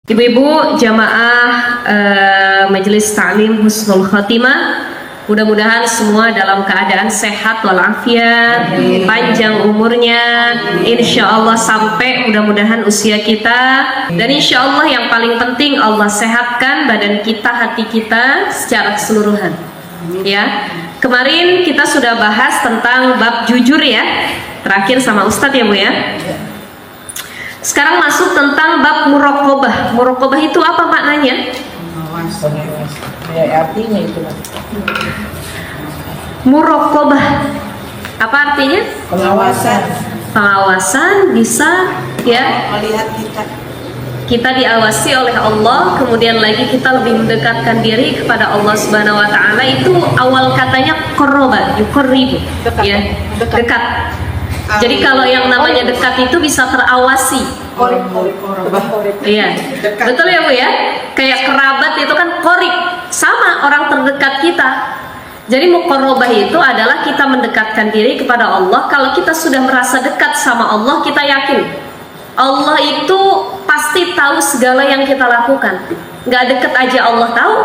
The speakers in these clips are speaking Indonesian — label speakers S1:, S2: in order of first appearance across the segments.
S1: Ibu-ibu jamaah Majelis Ta'lim Husnul Khotimah, mudah-mudahan semua dalam keadaan sehat walafiat, panjang umurnya, insya Allah sampai mudah-mudahan usia kita, dan insya Allah yang paling penting Allah sehatkan badan kita, hati kita secara keseluruhan. Ya, kemarin kita sudah bahas tentang bab jujur ya, terakhir sama Ustadz ya Bu ya. Sekarang masuk tentang bab muraqabah. Muraqabah itu apa maknanya?
S2: Artinya itu
S1: Muraqabah apa artinya?
S2: pengawasan.
S1: Pengawasan bisa ya,
S2: Melihat
S1: kita diawasi oleh Allah, kemudian lagi kita lebih mendekatkan diri kepada Allah Subhanahu wa taala. Itu awal katanya qarraba, yuqarribu ya, dekat. Jadi kalau yang namanya dekat itu bisa terawasi. Iya, betul ya Bu ya. Kayak kerabat itu kan qorib, sama orang terdekat kita. Jadi muqarrabah itu adalah kita mendekatkan diri kepada Allah. Kalau kita sudah merasa dekat sama Allah, kita yakin Allah itu pasti tahu segala yang kita lakukan. Nggak deket aja Allah tahu,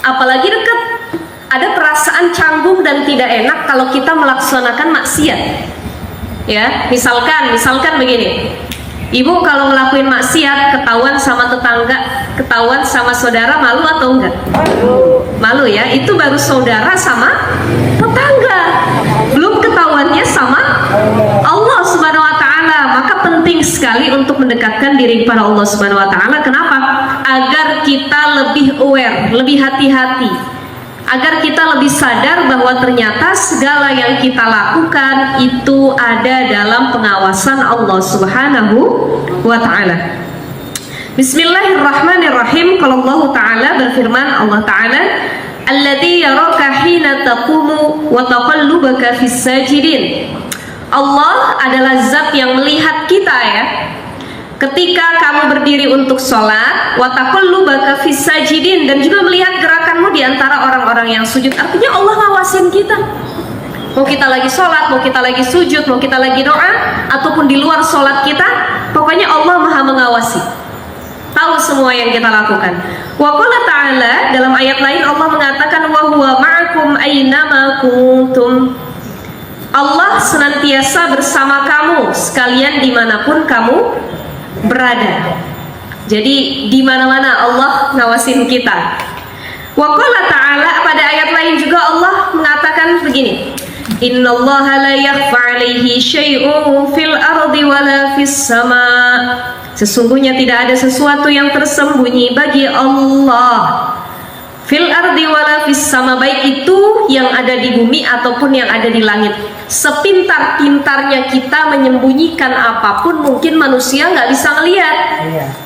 S1: apalagi dekat. Ada perasaan canggung dan tidak enak kalau kita melaksanakan maksiat. Ya, misalkan begini, ibu kalau ngelakuin maksiat ketahuan sama tetangga, ketahuan sama saudara, malu atau enggak? Malu ya, itu baru saudara sama tetangga, belum ketahuannya sama Allah Subhanahu wa taala. Maka penting sekali untuk mendekatkan diri kepada Allah Subhanahu wa taala. Kenapa? Agar kita lebih aware, lebih hati-hati, agar kita lebih sadar bahwa ternyata segala yang kita lakukan itu ada dalam pengawasan Allah Subhanahu wa taala. Bismillahirrahmanirrahim. Kalau Allah taala berfirman, Allah taala, "Alladzi yaraka hina taqumu wa taqallubaka fis sajidin." Allah adalah zat yang melihat kita ya, ketika kamu berdiri untuk sholat, wa taqallubaka fis sajidin, dan juga melihat gerakanmu di antara orang-orang yang sujud. Artinya Allah ngawasin kita. Mau kita lagi sholat, mau kita lagi sujud, mau kita lagi doa, ataupun di luar sholat kita, pokoknya Allah maha mengawasi, tahu semua yang kita lakukan. Wa qala ta'ala, dalam ayat lain Allah mengatakan, wa huwa ma'akum aynama kuntum. Allah senantiasa bersama kamu sekalian dimanapun kamu berada. Jadi di mana-mana Allah ngawasin kita. Wa qala ta'ala, pada ayat lain juga Allah mengatakan begini, innallaha la yakhfa 'alaihi syai'un fil ardi wala fis sama. Sesungguhnya tidak ada sesuatu yang tersembunyi bagi Allah fil ardi wala fis sama, baik itu yang ada di bumi ataupun yang ada di langit. Sepintar-pintarnya kita menyembunyikan apapun, mungkin manusia nggak bisa ngelihat,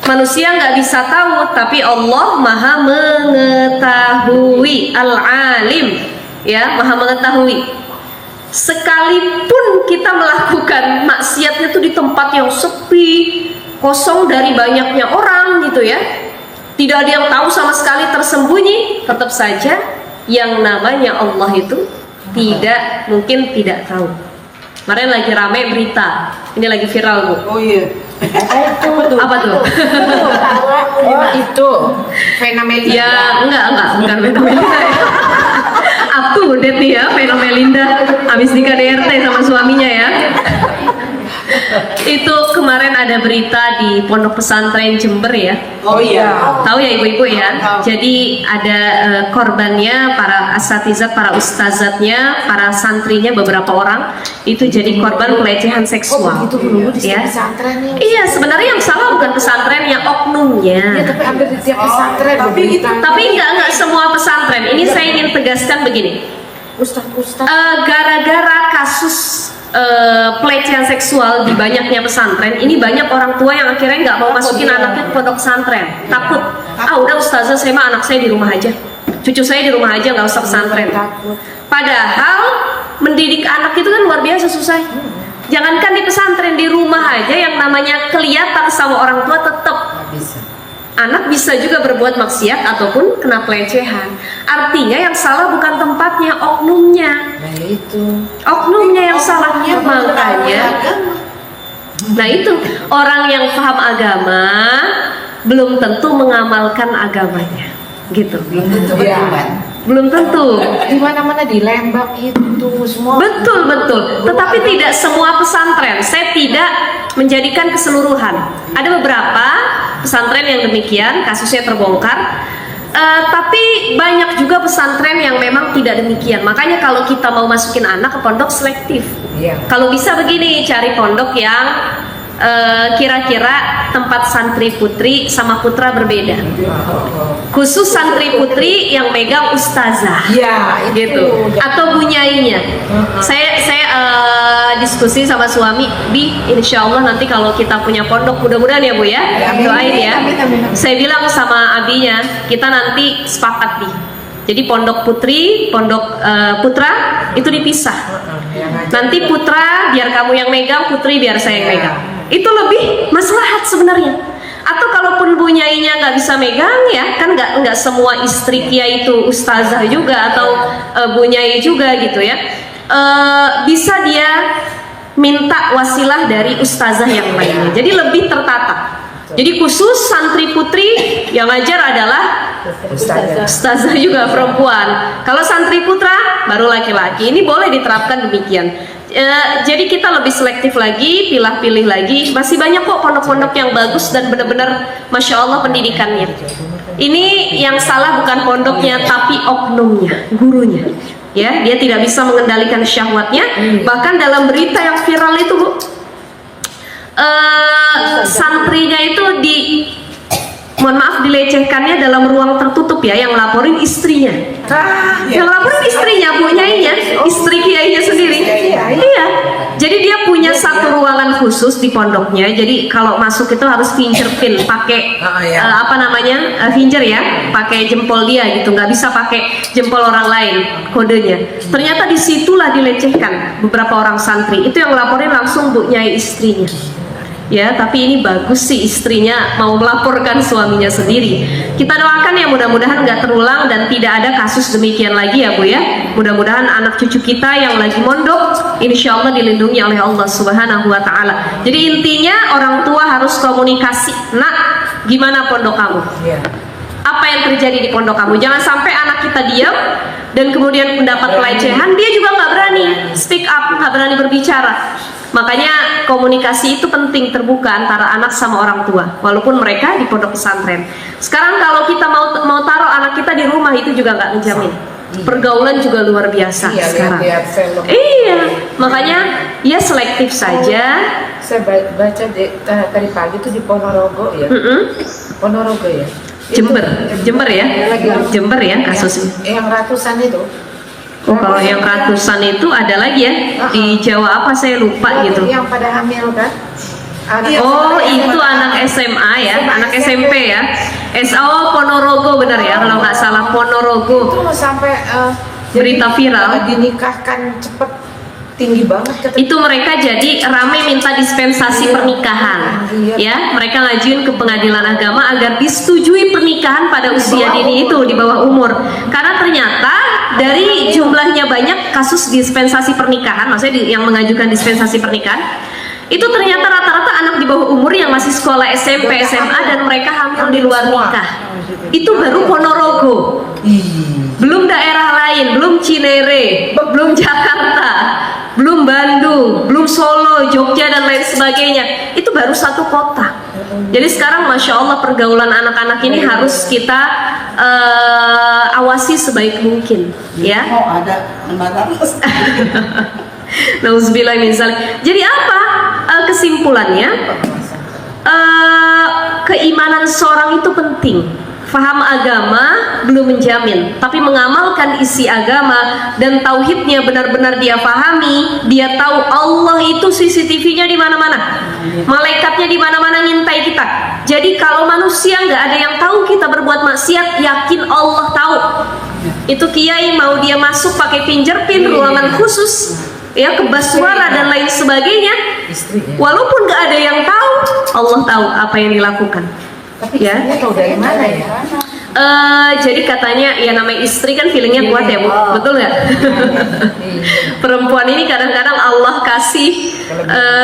S1: manusia nggak bisa tahu, tapi Allah maha mengetahui, al-alim ya, maha mengetahui. Sekalipun kita melakukan maksiatnya itu di tempat yang sepi, kosong dari banyaknya orang gitu ya, tidak ada yang tahu sama sekali, tersembunyi, tetap saja yang namanya Allah itu mungkin tidak tahu. Kemarin lagi rame berita, ini lagi viral Bu.
S2: Oh iya.
S1: Apa tuh?
S2: Itu fenomena.
S1: Ya bukan Melinda. Aku udah nih ya, Melinda habis nikah DRT sama suaminya ya. Itu kemarin ada berita di Pondok Pesantren Jember ya.
S2: Oh iya.
S1: Tahu ya ibu-ibu ya. Jadi ada korbannya, para asatizat, para ustazatnya, para santrinya, beberapa orang itu jadi korban pelecehan seksual.
S2: Itu dulu di
S1: ya.
S2: pesantren.
S1: Iya, sebenarnya yang salah bukan pesantrennya, oknumnya.
S2: Iya, tapi hampir di tiap pesantren.
S1: Tapi enggak semua pesantren. Ini saya ingin tegaskan begini.
S2: Ustaz.
S1: Gara-gara kasus pelecehan seksual di banyaknya pesantren, ini banyak orang tua yang akhirnya nggak mau masukin anaknya ke pondok pesantren, takut. Udah ustazah, saya mah anak saya di rumah aja, cucu saya di rumah aja, nggak usah pesantren. Padahal mendidik anak itu kan luar biasa susah. Jangankan di pesantren, di rumah aja yang namanya kelihatan sama orang tua, tetap anak bisa juga berbuat maksiat ataupun kena pelecehan. Artinya yang salah bukan tempatnya, oknumnya.
S2: Nah itu.
S1: Oknumnya yang salah. Makanya, nah itu orang yang paham agama belum tentu mengamalkan agamanya, gitu. Belum tentu.
S2: Di mana-mana di Lembang itu semua.
S1: Betul. Tetapi tidak semua pesantren. Saya tidak menjadikan keseluruhan. Ada beberapa pesantren yang demikian, kasusnya terbongkar. Tapi banyak juga pesantren yang memang tidak demikian. Makanya kalau kita mau masukin anak ke pondok selektif. Kalau bisa begini, cari pondok yang kira-kira tempat santri putri sama putra berbeda. Khusus santri putri yang megang ustazah, gitu, atau bunyainya. Saya diskusi sama suami, insya Allah nanti kalau kita punya pondok, mudah-mudahan ya Bu ya, doain ya. Saya bilang sama abinya, kita nanti sepakat jadi pondok putri, pondok putra itu dipisah. Nanti putra biar kamu yang megang, putri biar saya yang megang. Itu lebih maslahat sebenarnya. Atau kalaupun bunyainya nggak bisa megang ya, kan nggak semua istri kiai itu ustazah juga atau bunyai juga gitu ya. Bisa dia minta wasilah dari ustazah yang lainnya. Jadi lebih tertata. Jadi khusus santri putri yang ngajar adalah ustazah juga perempuan. Kalau santri putra baru laki-laki. Ini boleh diterapkan demikian. Jadi kita lebih selektif lagi, pilih-pilih lagi. Masih banyak kok pondok-pondok yang bagus dan benar-benar masya Allah pendidikannya. Ini yang salah bukan pondoknya tapi oknumnya, gurunya. Ya, dia tidak bisa mengendalikan syahwatnya. Bahkan dalam berita yang viral itu Bu, santrinya itu mohon maaf dilecehkannya dalam ruang tertutup ya, yang laporin istrinya. Yang laporin istrinya, bunyainya, istri kiainya sendiri. Iya. Jadi dia punya satu ruangan khusus di pondoknya. Jadi kalau masuk itu harus fingerprint, pakai finger ya, pakai jempol dia gitu, nggak bisa pakai jempol orang lain kodenya. Ternyata disitulah dilecehkan beberapa orang santri. Itu yang laporin langsung bunyai istrinya. Ya, tapi ini bagus sih istrinya mau melaporkan suaminya sendiri. Kita doakan ya mudah-mudahan nggak terulang dan tidak ada kasus demikian lagi ya Bu ya. Mudah-mudahan anak cucu kita yang lagi mondok insya Allah dilindungi oleh Allah Subhanahu Wa Taala. Jadi intinya orang tua harus komunikasi. Nak, gimana pondok kamu? Apa yang terjadi di pondok kamu? Jangan sampai anak kita diam dan kemudian mendapat pelecehan, dia juga nggak berani speak up, nggak berani berbicara. Makanya komunikasi itu penting, terbuka antara anak sama orang tua, walaupun mereka di pondok pesantren. Sekarang kalau kita mau taruh anak kita di rumah itu juga nggak menjamin. Pergaulan juga luar biasa sekarang. Iya, makanya ya selektif saja.
S2: Saya baca tadi pagi itu di Ponorogo ya. Ponorogo ya.
S1: Jember ya, Jember ya kasusnya.
S2: Yang ratusan itu.
S1: Oh, kalau yang ratusan itu ada lagi ya di Jawa apa saya lupa gitu.
S2: Yang pada hamil kan?
S1: Itu anak SMA ya, anak SMP ya. Ponorogo benar ya kalau nggak salah, Ponorogo.
S2: Itu sampai
S1: berita viral.
S2: Dinikahkan cepet, tinggi banget.
S1: Itu mereka jadi rame minta dispensasi pernikahan. Ya, mereka ngajuin ke pengadilan agama agar disetujui pernikahan pada usia dini itu di bawah umur. Karena ternyata dari jumlahnya banyak kasus dispensasi pernikahan, maksudnya yang mengajukan dispensasi pernikahan, itu ternyata rata-rata anak di bawah umur yang masih sekolah SMP, SMA dan mereka hamil di luar nikah. Itu baru Ponorogo. Belum daerah lain, belum Cinere, belum Jakarta, belum Bandung, belum Solo, Jogja dan lain sebagainya. Itu baru satu kota. Jadi sekarang masya Allah pergaulan anak-anak ini harus kita awasi sebaik mungkin, ya.
S3: Oh, ada
S1: Nauzubillah min zalik. Jadi apa kesimpulannya? Keimanan seorang itu penting. Faham agama belum menjamin, tapi mengamalkan isi agama dan tauhidnya benar-benar dia pahami, dia tahu Allah itu CCTV-nya di mana-mana, malaikatnya di mana-mana ngintai kita. Jadi kalau manusia nggak ada yang tahu kita berbuat maksiat, yakin Allah tahu. Itu kiai mau dia masuk pakai fingerprint ruangan khusus, ya kebas suara dan lain sebagainya, walaupun nggak ada yang tahu, Allah tahu apa yang dilakukan.
S2: Tapi
S1: ya.
S2: Tahu dari mana ya?
S1: Jadi katanya ya namanya istri kan feelingnya kuat ya Bu, betul nggak? Perempuan ini kadang-kadang Allah kasih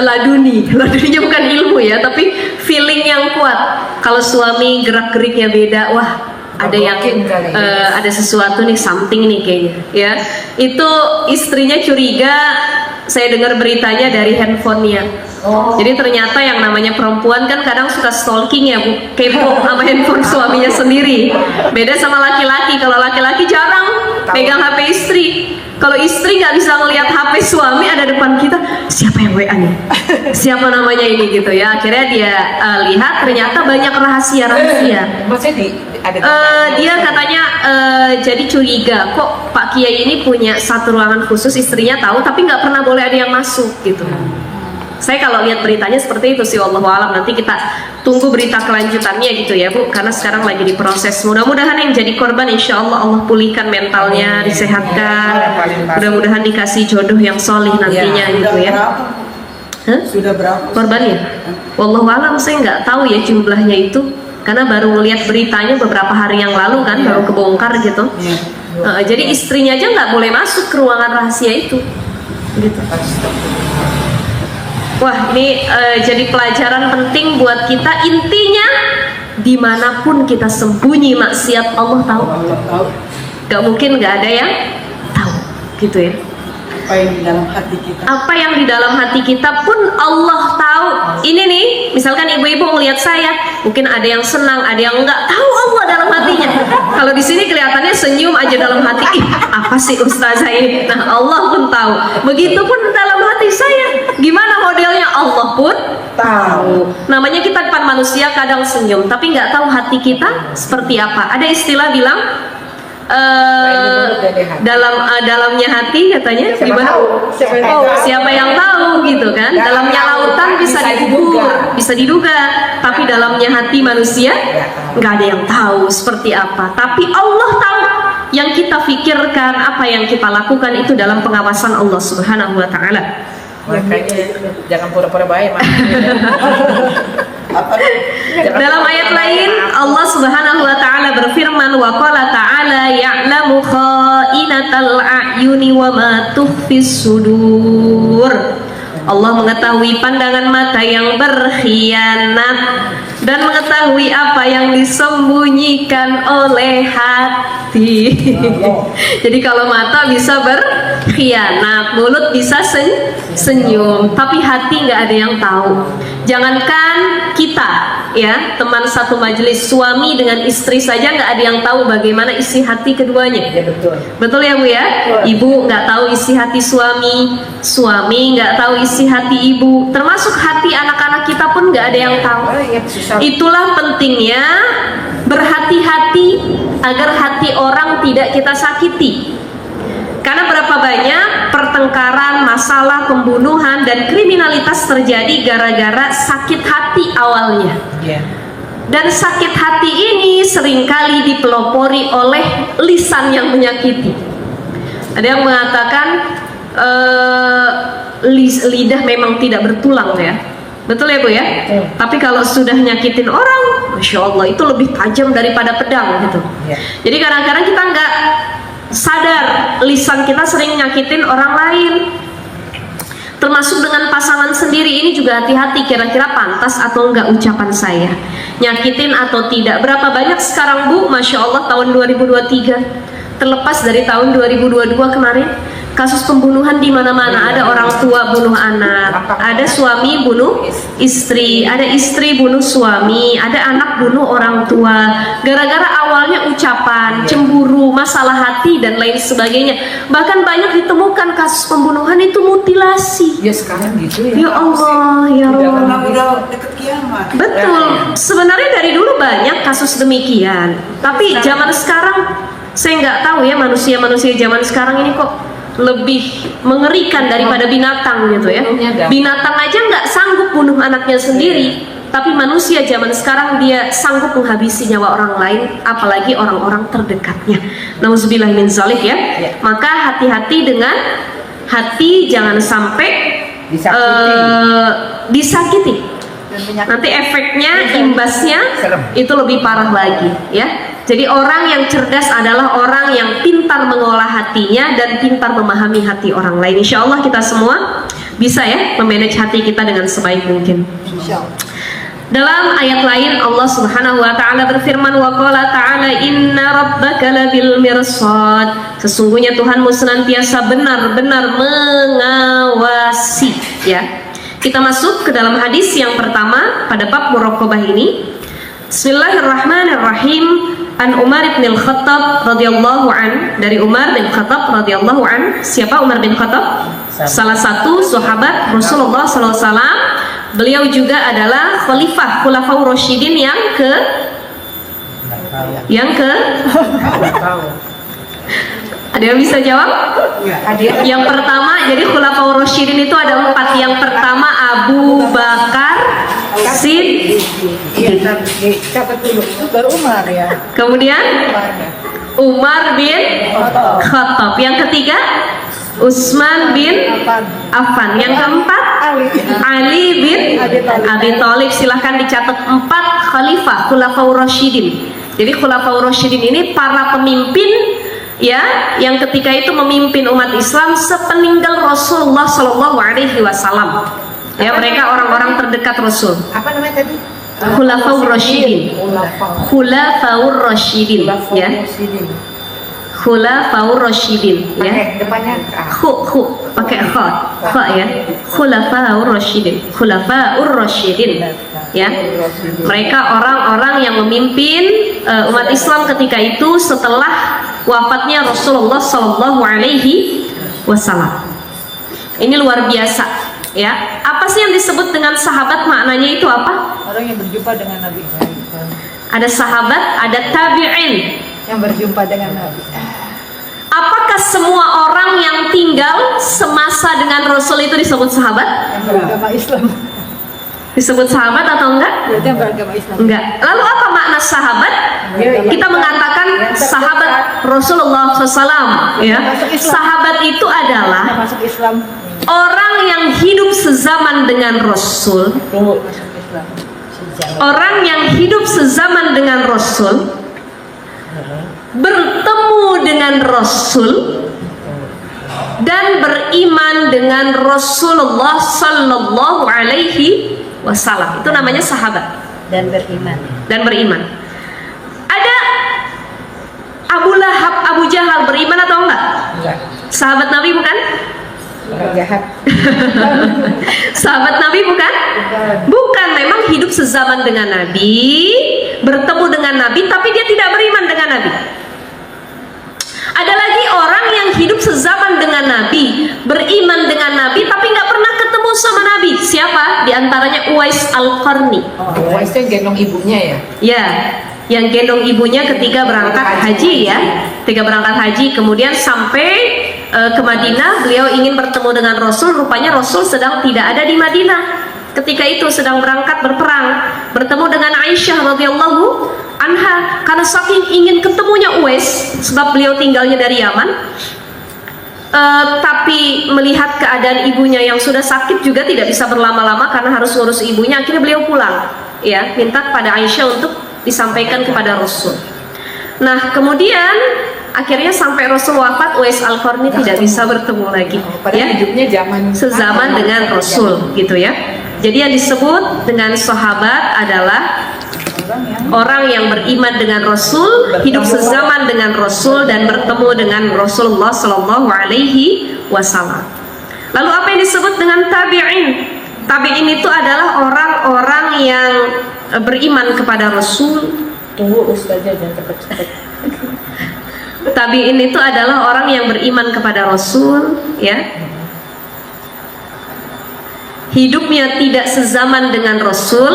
S1: laduninya bukan ilmu ya, tapi feeling yang kuat. Kalau suami gerak-geriknya beda, wah ada yang ada sesuatu nih, something nih kayaknya ya. Itu istrinya curiga, saya dengar beritanya dari handphonenya. Jadi ternyata yang namanya perempuan kan kadang suka stalking ya Bu, kepo sama handphone suaminya sendiri. Beda sama laki-laki, kalau laki-laki jarang pegang HP istri. Kalau istri nggak bisa ngelihat HP suami ada depan kita, siapa yang WA nih? Siapa namanya ini gitu ya. Akhirnya dia lihat ternyata banyak rahasia-rahasia. Dia katanya jadi curiga, kok Pak Kiai ini punya satu ruangan khusus, istrinya tahu tapi nggak pernah boleh ada yang masuk gitu. Saya kalau lihat beritanya seperti itu sih, wallahu alam. Nanti kita tunggu berita kelanjutannya gitu ya Bu, karena sekarang lagi diproses. Mudah-mudahan yang jadi korban insya Allah Allah pulihkan mentalnya, disehatkan. Mudah-mudahan dikasih jodoh yang solih nantinya gitu ya.
S3: Sudah berapa
S1: korbannya? Wallahu alam, saya nggak tahu ya jumlahnya itu, karena baru ngelihat beritanya beberapa hari yang lalu kan, baru kebongkar gitu. Jadi istrinya aja nggak boleh masuk ke ruangan rahasia itu gitu. Wah, ini jadi pelajaran penting buat kita. Intinya, dimanapun kita sembunyi maksiat, Allah tahu. Gak mungkin gak ada yang tahu, gitu ya.
S3: Apa yang di dalam hati kita?
S1: Apa yang di dalam hati kita pun Allah tahu. Ini nih, misalkan ibu-ibu melihat saya, mungkin ada yang senang, ada yang enggak, tahu Allah dalam hatinya. Kalau di sini kelihatannya senyum aja dalam hati, apa sih ustazah ini? Nah, Allah pun tahu. Begitupun dalam hati saya, gimana modelnya, Allah pun tahu. Namanya kita depan manusia kadang senyum, tapi nggak tahu hati kita seperti apa. Ada istilah bilang dalamnya hati katanya gimana? Siapa yang tahu gitu kan? Dalamnya lautan bisa diduga, tapi dalamnya hati manusia nggak ada yang tahu seperti apa. Tapi Allah tahu. Yang kita pikirkan, apa yang kita lakukan itu dalam pengawasan Allah Subhanahu wa taala.
S2: Makanya jangan pura-pura baik.
S1: Dalam ayat lain Allah Subhanahu wa taala berfirman, wa qala ta'ala ya'lamu kha'inatal a'yuni wa ma tukhfis sudur. Allah mengetahui pandangan mata yang berkhianat dan mengetahui apa yang disembunyikan oleh hati. Jadi kalau mata bisa berkhianat, mulut bisa senyum, tapi hati nggak ada yang tahu. Jangankan kita ya, teman satu majelis, suami dengan istri saja nggak ada yang tahu bagaimana isi hati keduanya.
S2: Ya, betul
S1: Ya Bu ya. Ibu nggak tahu isi hati suami, suami nggak tahu isi hati ibu, termasuk hati anak-anak kita pun nggak ada yang tahu. Itulah pentingnya berhati-hati agar hati orang tidak kita sakiti. Karena berapa banyak pertengkaran, masalah, pembunuhan, dan kriminalitas terjadi gara-gara sakit hati awalnya. Dan sakit hati ini seringkali dipelopori oleh lisan yang menyakiti. Ada yang mengatakan lidah memang tidak bertulang ya. Betul ya Bu ya? Tapi kalau sudah nyakitin orang, Masya Allah, itu lebih tajam daripada pedang gitu. Jadi kadang-kadang kita nggak sadar lisan kita sering nyakitin orang lain, termasuk dengan pasangan sendiri. Ini juga hati-hati, kira-kira pantas atau enggak ucapan saya, nyakitin atau tidak. Berapa banyak sekarang Bu, Masya Allah, tahun 2023, terlepas dari tahun 2022 kemarin, kasus pembunuhan di mana-mana. Ada orang tua bunuh anak, ada suami bunuh istri, ada istri bunuh suami, ada anak bunuh orang tua, gara-gara awalnya ucapan, cemburu, masalah hati dan lain sebagainya. Bahkan banyak ditemukan kasus pembunuhan itu mutilasi.
S2: Ya sekarang gitu ya.
S1: Ya Allah, ya Allah.
S3: Udah deket kiamat.
S1: Betul. Sebenarnya dari dulu banyak kasus demikian, tapi zaman sekarang saya nggak tahu ya, manusia-manusia zaman sekarang ini kok lebih mengerikan daripada binatang gitu ya. Binatang aja nggak sanggup bunuh anaknya sendiri, tapi manusia zaman sekarang dia sanggup menghabisi nyawa orang lain, apalagi orang-orang terdekatnya. Nauzubillah min zalik ya. Maka hati-hati dengan hati, jangan sampai disakiti. Nanti efeknya, imbasnya itu lebih parah lagi ya. Jadi orang yang cerdas adalah orang yang pintar mengolah hatinya dan pintar memahami hati orang lain. Insya Allah kita semua bisa ya memanage hati kita dengan sebaik mungkin. Dalam ayat lain Allah Subhanahu wa taala berfirman, wa qala ta'ala inna rabbaka labil mirsad. Sesungguhnya Tuhanmu senantiasa benar-benar mengawasi, ya. Kita masuk ke dalam hadis yang pertama pada bab muraqabah ini. Bismillahirrahmanirrahim. An Umar bin Khattab radhiyallahu an, dari Umar bin Khattab radhiyallahu an. Siapa Umar bin Khattab? Salah satu sahabat Rasulullah SAW. Beliau juga adalah khalifah Khulafaur Rasyidin yang ke ada yang bisa jawab? Yang pertama, jadi Khulafaur Rasyidin itu ada 4. Yang pertama Abu Bakar Siddiq.
S2: Catat dulu. Baru Umar ya.
S1: Kemudian Umar bin Khattab. Yang ketiga Utsman bin Affan. Yang keempat Ali bin Abi Thalib. Silahkan dicatat 4 khalifah Khulafaur Rasyidin. Jadi Khulafaur Rasyidin ini para pemimpin ya yang ketika itu memimpin umat Islam sepeninggal Rasulullah Shallallahu Alaihi Wasallam. Ya, mereka orang-orang terdekat Rasul.
S2: Apa namanya tadi?
S1: Khulafaur Rasyidin. Khulafaur Rasyidin, ya. Khulafaur Rasyidin, ya.
S2: Pakai depannya
S1: pakai kha ya. Khulafaur Rasyidin. Khulafaur Rasyidin, ya. Mereka orang-orang yang memimpin umat Islam ketika itu setelah wafatnya Rasulullah Sallallahu Alaihi Wasallam. Ini luar biasa. Ya, apa sih yang disebut dengan sahabat? Maknanya itu apa?
S2: Orang yang berjumpa dengan Nabi.
S1: Ada sahabat, ada tabi'in
S2: Yang berjumpa dengan Nabi.
S1: Apakah semua orang yang tinggal semasa dengan Rasul itu disebut sahabat?
S2: Yang beragama Islam.
S1: Disebut sahabat atau enggak?
S2: Berarti yang beragama Islam.
S1: Enggak. Lalu apa makna sahabat? Kita mengatakan sahabat Rasulullah SAW. Ya. Sahabat itu adalah
S2: Masuk Islam.
S1: orang yang hidup sezaman dengan Rasul. Orang yang hidup sezaman dengan Rasul, bertemu dengan Rasul, dan beriman dengan Rasulullah Sallallahu Alaihi Wasallam. Itu namanya sahabat.
S2: Dan beriman.
S1: Dan beriman. Ada Abu Lahab, Abu Jahal beriman atau enggak?
S2: Enggak.
S1: Sahabat Nabi bukan?
S2: Orang jahat.
S1: Sahabat Nabi bukan? Bukan, memang hidup sezaman dengan Nabi, bertemu dengan Nabi, tapi dia tidak beriman dengan Nabi. Ada lagi orang yang hidup sezaman dengan Nabi, beriman dengan Nabi, tapi nggak pernah ketemu sama Nabi. Siapa? Di antaranya Uwais Al-Qarni.
S2: Uwais itu yang gendong ibunya ya?
S1: Ya, yang gendong ibunya ketika berangkat haji ya. Ketika berangkat haji, kemudian sampai ke Madinah, beliau ingin bertemu dengan Rasul. Rupanya Rasul sedang tidak ada di Madinah. Ketika itu sedang berangkat berperang, bertemu dengan Aisyah radhiyallahu anha. Karena saking ingin ketemunya Uwais, sebab beliau tinggalnya dari Yaman, tapi melihat keadaan ibunya yang sudah sakit juga tidak bisa berlama-lama karena harus ngurus ibunya. Akhirnya beliau pulang, ya, minta pada Aisyah untuk disampaikan kepada Rasul. Nah, kemudian akhirnya sampai Rasul wafat, Uwais Al-Qarni tidak bisa bertemu lagi.
S2: Padahal hidupnya
S1: sezaman dengan Rasul, gitu ya. Jadi yang disebut dengan sahabat adalah orang yang beriman dengan Rasul, hidup sezaman dengan Rasul, dan bertemu dengan Rasulullah Sallallahu Alaihi Wasallam. Lalu apa yang disebut dengan tabi'in? Tabi'in itu adalah orang-orang yang beriman kepada Rasul.
S2: Tunggu Ustazah, jangan cepet-cepet.
S1: Tabi'in itu adalah orang yang beriman kepada Rasul, ya. Hidupnya tidak sezaman dengan Rasul.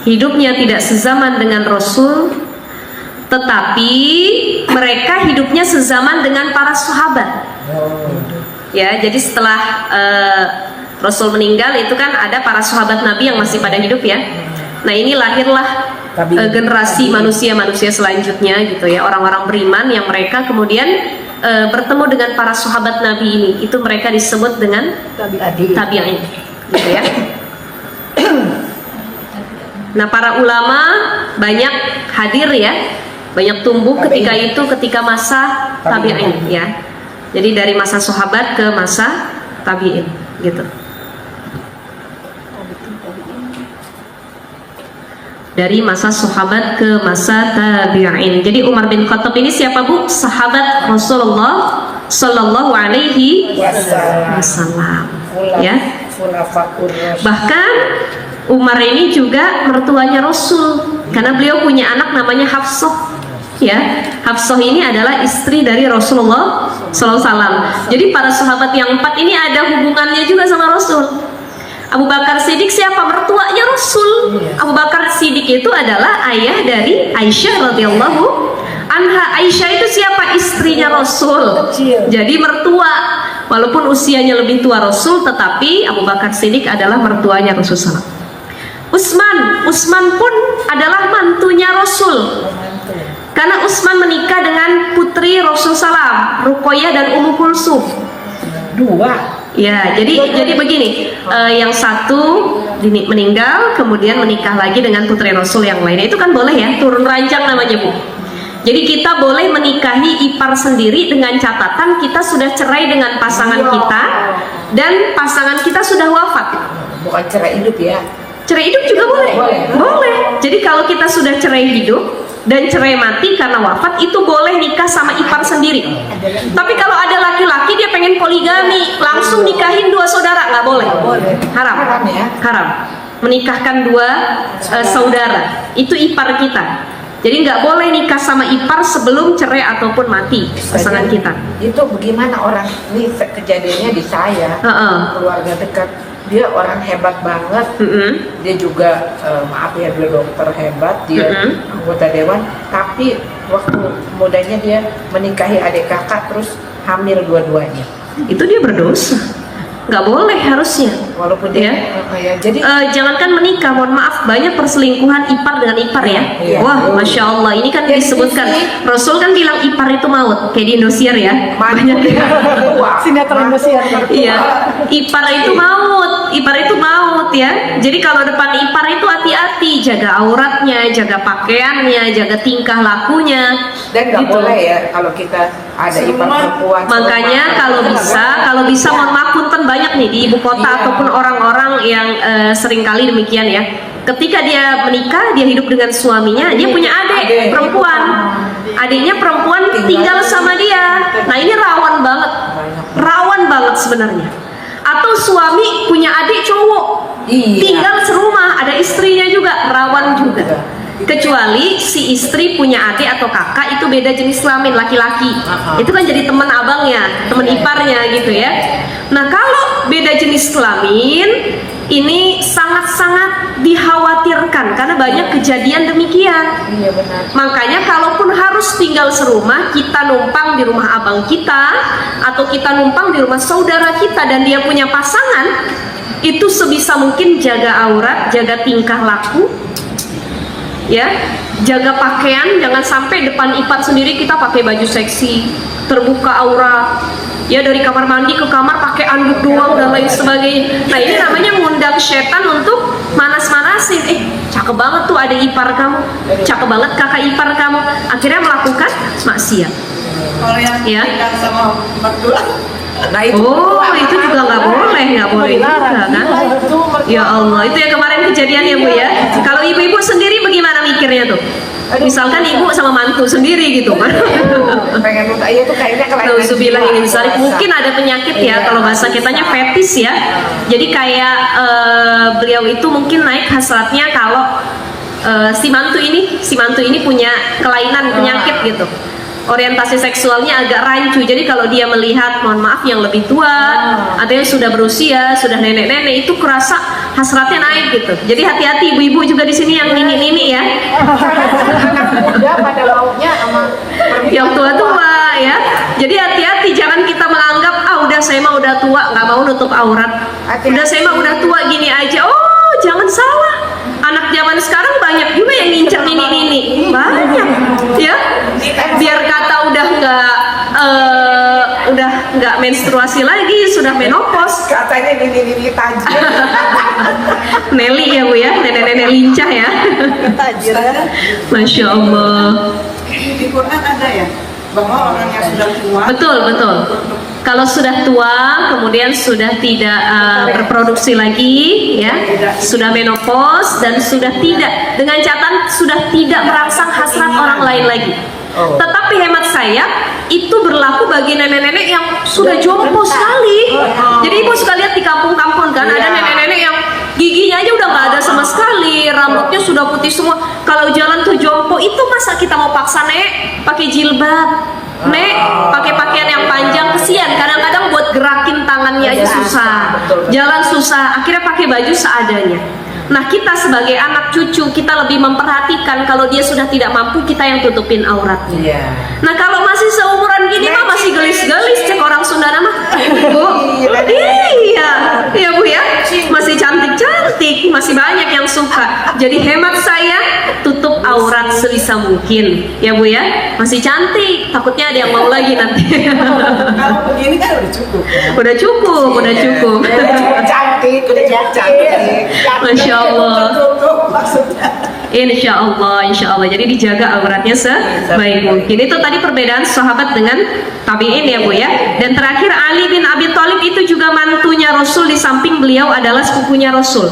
S1: Hidupnya tidak sezaman dengan Rasul, tetapi mereka hidupnya sezaman dengan para sahabat. Ya, jadi setelah Rasul meninggal itu kan ada para sahabat Nabi yang masih pada hidup ya. Nah, ini lahirlah generasi manusia-manusia selanjutnya gitu ya, orang-orang beriman yang mereka kemudian bertemu dengan para sahabat Nabi ini. Itu mereka disebut dengan tabi'in gitu ya. Nah, para ulama banyak hadir ya, banyak tumbuh ketika masa tabi'in ya. Jadi dari masa sahabat ke masa tabi'in gitu. Dari masa sahabat ke masa tabi'in. Jadi Umar bin Khattab ini siapa Bu? Sahabat Rasulullah Sallallahu Alaihi Wasallam. Ya. Bahkan Umar ini juga mertuanya Rasul, karena beliau punya anak namanya Hafsah. Ya, Hafsah ini adalah istri dari Rasulullah SAW. Jadi para sahabat yang 4 ini ada hubungannya juga sama Rasul. Abu Bakar Siddiq siapa? Mertuanya Rasul. Abu Bakar Siddiq itu adalah ayah dari Aisyah radhiyallahu anha. Aisyah itu siapa? Istrinya Rasul. Jadi mertua. Walaupun usianya lebih tua Rasul, tetapi Abu Bakar Siddiq adalah mertuanya Rasul SAW. Utsman pun adalah mantunya Rasul. Karena Utsman menikah dengan putri Rasul SAW, Ruqayyah dan Ummu Kulsum.
S2: Dua.
S1: Ya, jadi begini, yang satu meninggal, kemudian menikah lagi dengan putri Rasul yang lainnya. Itu kan boleh ya, turun ranjang namanya Bu. Jadi kita boleh menikahi ipar sendiri dengan catatan kita sudah cerai dengan pasangan kita dan pasangan kita sudah wafat.
S2: Bukan cerai hidup ya?
S1: Cerai hidup juga boleh. Boleh. Jadi kalau kita sudah cerai hidup dan cerai mati karena wafat, itu boleh nikah sama ipar sendiri. Tapi kalau ada laki-laki dia pengen poligami, langsung nikahin dua saudara, nggak boleh. Haram. Haram. Menikahkan dua saudara, itu ipar kita. Jadi nggak boleh nikah sama ipar sebelum cerai ataupun mati pasangan kita.
S2: Itu bagaimana orang ini kejadiannya di saya, keluarga dekat. Dia orang hebat banget, dia juga maaf ya, dia dokter hebat, dia anggota dewan, tapi waktu mudanya dia menikahi adik kakak terus hamil dua-duanya.
S1: Itu dia berdosa, nggak boleh harusnya.
S2: Walaupun dia,
S1: jadi jangankan menikah, mohon maaf, banyak perselingkuhan ipar dengan ipar ya. Wah, masya Allah, ini kan disebutkan Rasul kan bilang ipar itu maut, kayak di Indosiar ya. Banyak
S3: Sinetron Indosiar.
S1: Iya, ipar itu maut ya. Jadi kalau depan ipar itu hati-hati, jaga auratnya, jaga pakaiannya, jaga tingkah lakunya.
S2: Dan nggak boleh ya kalau kita ada ipar perempuan.
S1: Makanya kalau bisa mohon maaf, punten banyak nih di ibu kota ataupun orang-orang yang seringkali demikian ya. Ketika dia menikah, dia hidup dengan suaminya, dia punya adik perempuan. Adiknya perempuan tinggal sama dia. Nah, ini rawan banget sebenarnya. Atau suami punya adik cowok, tinggal serumah, ada istrinya juga, rawan juga. Kecuali si istri punya adik atau kakak, itu beda jenis kelamin, laki-laki. Itu kan jadi teman abangnya, teman iparnya gitu ya. Nah, kalau beda jenis kelamin, ini sangat-sangat dikhawatirkan karena banyak kejadian demikian.
S2: Iya benar.
S1: Makanya kalaupun harus tinggal serumah, kita numpang di rumah abang kita atau kita numpang di rumah saudara kita dan dia punya pasangan, itu sebisa mungkin jaga aurat, jaga tingkah laku, ya, jaga pakaian. Jangan sampai depan ipar sendiri kita pakai baju seksi, terbuka aurat, ya, dari kamar mandi ke kamar pakai anduk doang dan lain sebagainya. Nah, ini namanya ngundang setan untuk manas-manasin. Cakep banget tuh ada ipar kamu, cakep banget kakak ipar kamu, akhirnya melakukan maksiat.
S3: Kalau yang nikah sama mertua,
S2: Nah itu
S1: itu juga nggak boleh juga kan? Ya Allah, itu yang kemarin kejadian ya Bu ya. Kalau ibu-ibu sendiri bagaimana mikirnya tuh? Misalkan ibu sama mantu sendiri gitu kan?
S2: pengen minta itu kayaknya
S1: Nauzubillah ingin salik. Mungkin ada penyakit ya, kalau bahasa kitanya fetis ya. Jadi kayak beliau itu mungkin naik hasratnya kalau si mantu ini punya kelainan penyakit gitu. Orientasi seksualnya agak rancu. Jadi kalau dia melihat, mohon maaf, yang lebih tua atau yang sudah berusia, sudah nenek-nenek, itu kerasa hasratnya naik gitu. Jadi hati-hati ibu-ibu juga di sini yang nini-nini ya.
S2: Anak muda pada maunya sama
S1: yang tua-tua ya. Jadi hati-hati, jangan kita menganggap udah saya mah udah tua nggak mau nutup aurat. Udah saya mah udah tua gini aja. Oh, jangan salah. Anak zaman sekarang banyak juga yang ngincer nini-nini. Banyak ya. Biar kata udah nggak menstruasi lagi, sudah menopause.
S2: Katanya ini tajir.
S1: Nelly ya Bu ya, nenek-nenek lincah ya.
S3: Tajir.
S1: Masya Allah.
S3: Di Quran ada ya bahwa orang yang sudah tua.
S1: Betul. Kalau sudah tua, kemudian sudah tidak berproduksi lagi, ya, sudah menopause dan sudah tidak, dengan catatan sudah tidak merangsang hasrat orang lain lagi. Tetapi hemat saya itu berlaku bagi nenek-nenek yang sudah jompo sekali. Jadi ibu suka lihat di kampung-kampung kan, ada nenek-nenek yang giginya aja udah nggak ada sama sekali, rambutnya sudah putih semua. Kalau jalan tuh jompo, itu masa kita mau paksa nek pakai jilbab? Nek, pakai pakaian yang panjang, kesian. Kadang-kadang buat gerakin tangannya aja susah, jalan susah. Akhirnya pakai baju seadanya. Nah, kita sebagai anak cucu, kita lebih memperhatikan kalau dia sudah tidak mampu, kita yang tutupin auratnya. Nah, kalau masih seumuran gini mah masih gelis-gelis, cek orang Sunda mah. Bu, iya Bu ya, masih cantik-cantik, masih banyak yang suka. Jadi hemat saya, tutup aurat sebisa mungkin, ya Bu ya. Masih cantik, takutnya ada yang mau lagi nanti.
S3: Kalau begini kan udah cukup.
S1: Udah cukup.
S2: Cantik.
S1: Masya Allah.
S3: Maksudnya.
S1: Insya Allah. Jadi dijaga auratnya sebaik mungkin. Itu tadi perbedaan sahabat dengan tabi'in ya Bu ya. Dan terakhir Ali bin Abi Thalib itu juga mantunya Rasul, di samping beliau adalah sepupunya Rasul.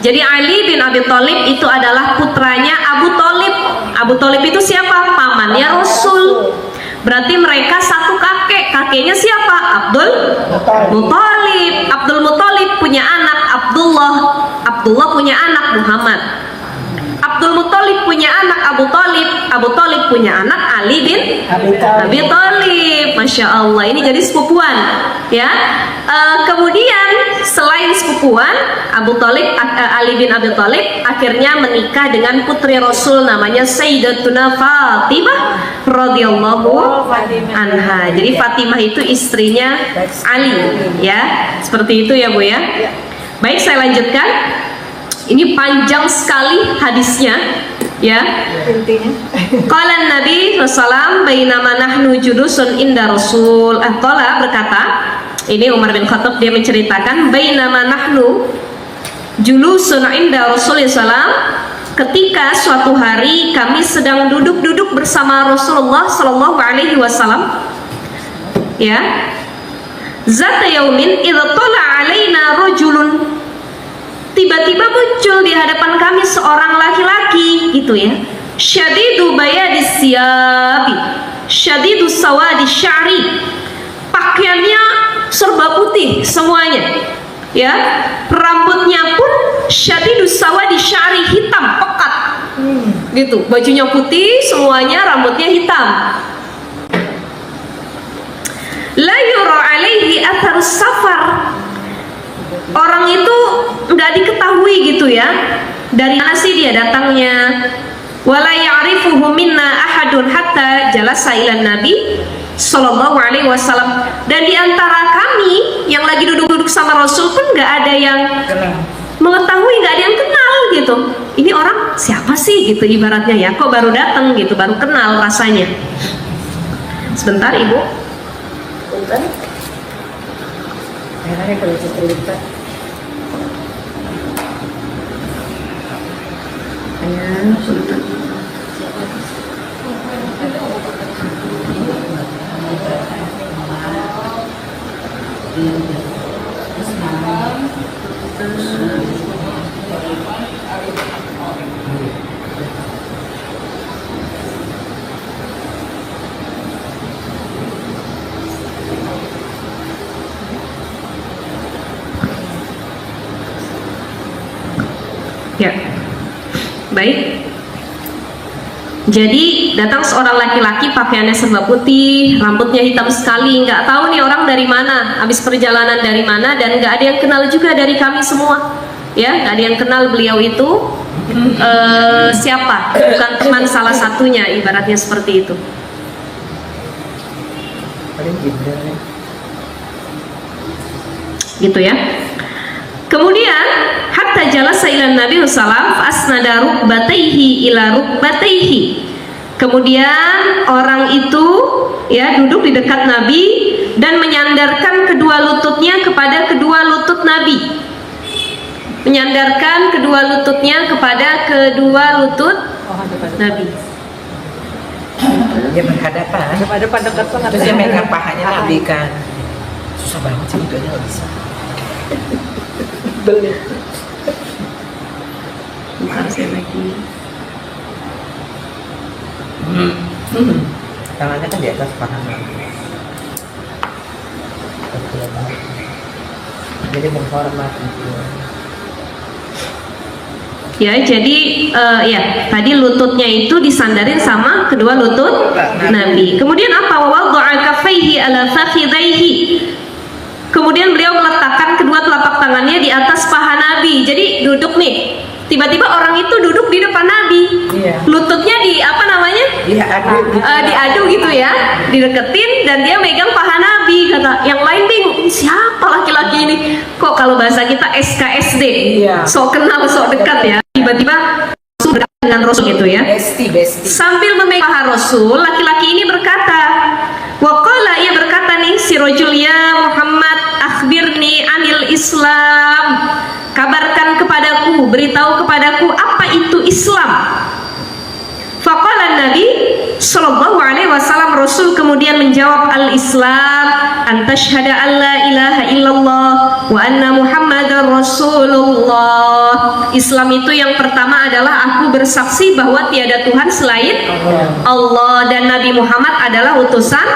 S1: Jadi Ali bin Abi Thalib itu adalah putranya Abu Thalib. Abu Thalib itu siapa? Pamannya Rasul. Berarti mereka satu kakek. Kakeknya siapa? Abdul Muthalib. Abdul Muthalib punya anak Abdullah. Abdullah punya anak Muhammad. Abdul Muthalib punya anak Abu Thalib. Abu Thalib punya anak Ali bin Abi Thalib. Masya Allah, ini jadi sepupuan ya. Kemudian selain sepupuan, Ali bin Abi Thalib akhirnya menikah dengan putri Rasul namanya Sayyidatuna Fatimah radhiyallahu anha. Jadi Fatimah itu istrinya Ali ya. Seperti itu ya Bu ya. Baik, saya lanjutkan. Ini panjang sekali hadisnya ya.
S3: Intinya.
S1: Qala Nabi sallallahu bainama nahnu julusun inda Rasul. Qala berkata, ini Umar bin Khattab, dia menceritakan bainama nahnu julusun inda Rasul sallallahu, ketika suatu hari kami sedang duduk-duduk bersama Rasulullah sallallahu alaihi wasallam ya. Zata yaumin idza tala alaina rajulun, tiba-tiba muncul di hadapan kami seorang laki-laki gitu ya. Syadidu bayadis siyabi, syadidu sawadi sya'ri, pakaiannya serba putih semuanya ya. Rambutnya pun syadidu sawadi sya'ri, hitam pekat gitu. Bajunya putih semuanya, rambutnya hitam. La yura alaihi atharus safar, orang itu nggak diketahui gitu ya, dari mana sih dia datangnya. Wala ya'rifuhu minna ahadun hatta jalasa ila Nabi sallallahu alaihi wasallam, dan di antara kami yang lagi duduk-duduk sama Rasul pun nggak ada yang mengetahui, nggak ada yang kenal gitu. Ini orang siapa sih gitu ibaratnya ya, kok baru datang gitu, baru kenal rasanya. Sebentar Ibu.
S2: Enaknya kalau cerita.
S1: Ya, baik. Jadi datang seorang laki-laki, pakaiannya serba putih, rambutnya hitam sekali, nggak tahu nih orang dari mana, habis perjalanan dari mana, dan nggak ada yang kenal juga dari kami semua. Ya, nggak ada yang kenal beliau itu siapa, bukan teman salah satunya, ibaratnya seperti itu. Gitu ya. Kemudian hatta jalasa ila Nabi sallallahu asnada rukbatayhi ila rukbatayhi. Kemudian orang itu ya duduk di dekat Nabi, dan menyandarkan kedua lututnya kepada kedua lutut Nabi. Menyandarkan kedua lututnya kepada kedua lutut Nabi.
S2: Dia berhadapan. Terus dia megang pahanya Nabi kan. Susah banget sih itu aja nggak bisa. Beli.
S1: Bukan saya lagi.
S2: Tangannya kan di atas paha Nabi. Jadi menghormat itu.
S1: Ya, jadi ya tadi lututnya itu disandarin sama kedua lutut Nabi. Kemudian apa? Wa wada'a kaffaihi ala fakhidaihi. Kemudian beliau meletakkan kedua telapak tangannya di atas paha Nabi. Jadi duduk nih. Tiba-tiba orang itu duduk di depan Nabi.
S2: Iya.
S1: Lututnya di apa namanya? Diadu gitu ya, dideketin dan dia megang paha Nabi. Kata yang lain bingung, siapa laki-laki ini? Kok kalau bahasa kita SKSD,
S2: Iya.
S1: sok kenal, sok dekat ya. Tiba-tiba Rasul dekat dengan Rasul gitu ya.
S2: Besti.
S1: Sambil memegang paha Rasul, laki-laki ini berkata, waqala, ia berkata nih, si rajul, ya Muhammad, akhbirni anil Islam. Kabarkan kepadaku, beritahu kepadaku apa itu Islam. Faqala Nabi sallallahu alaihi wasallam, Rasul kemudian menjawab, al-Islam an tashhada an la ilaha illallah wa anna Muhammadar Rasulullah. Islam itu yang pertama adalah aku bersaksi bahwa tiada Tuhan selain Allah dan Nabi Muhammad adalah utusan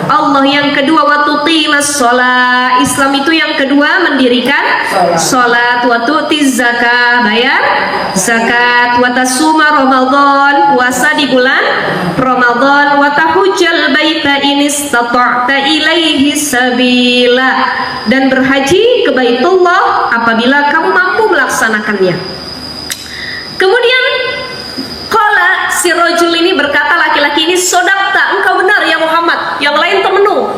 S1: Allah. Yang kedua, wa tuqimas shalah. Islam itu yang kedua mendirikan salat, wa tu'tiz zakah, bayar zakat, wa tasuma Ramadan, puasa di bulan Ramadan, wa tahujjal baita in istata'ta ilaihi sabila, dan berhaji ke Baitullah apabila kamu mampu melaksanakannya. Kemudian qala, si rajul ini berkata, laki-laki ini, sodakta, engkau benar ya Muhammad, yang lain temenung.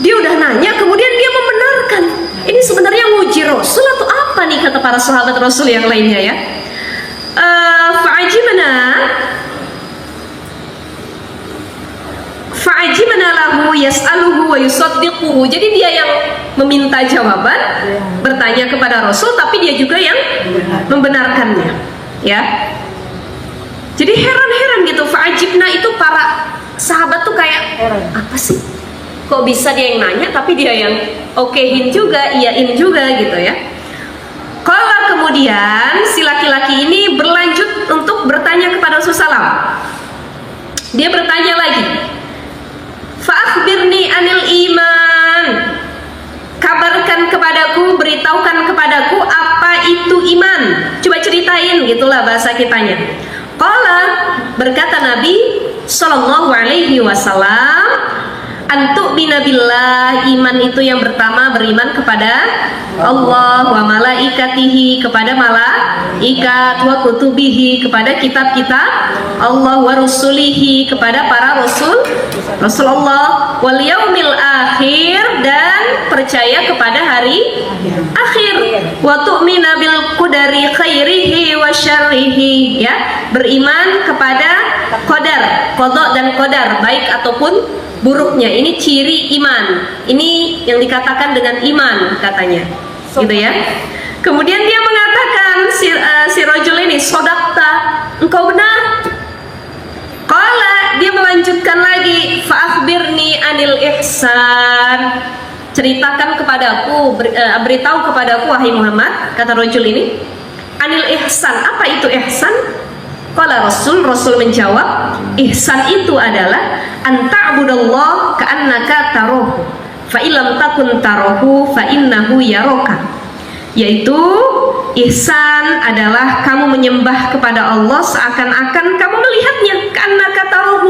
S1: Dia udah nanya, kemudian dia membenarkan. Ini sebenarnya muji Rasul atau apa nih, kata para sahabat Rasul yang lainnya ya. Fa'ajibna lahu yas'aluhu wa yusaddiquhu. Jadi dia yang meminta jawaban, bertanya kepada Rasul, tapi dia juga yang membenarkannya ya. Jadi heran-heran gitu. Fa'ajibna itu para sahabat tuh kayak, apa sih? Kok bisa dia yang nanya tapi dia yang okehin juga, iyain juga gitu ya. Kalau kemudian si laki-laki ini berlanjut untuk bertanya kepada Rasulullah. Dia bertanya lagi, fa'akhbirni anil iman. Kabarkan kepadaku, beritahukan kepadaku apa itu iman. Coba ceritain, gitulah bahasa kitanya. Qala, berkata Nabi sallallahu alaihi wasallam, antu'mina billah. Iman itu yang pertama beriman kepada Allah, wa malaikatihi, kepada malaikat, wa kutubihi, kepada kitab-kitab Allah, wa rusulihi, kepada para Rasulullah, wal yaumil akhir, dan percaya kepada hari akhir, wa tu'mina bil qadari khairihi wa syarrihi, ya, beriman kepada qadar, qada dan qadar, baik ataupun buruknya. Ini ciri iman. Ini yang dikatakan dengan iman katanya, gitu ya. Kemudian dia mengatakan, si rajul ini, sodakta, engkau benar. Qala, dia melanjutkan lagi, fa'akhbirni anil ihsan. Ceritakan kepadaku, beritahu kepadaku wahai Muhammad, kata rajul ini, anil ihsan. Apa itu ihsan? Qala Rasul menjawab, ihsan itu adalah anta'budallah ka'annaka tarahu fa illam takun tarahu fa innahu yaraka. Yaitu ihsan adalah kamu menyembah kepada Allah seakan-akan kamu melihatnya, ka'annaka tarahu,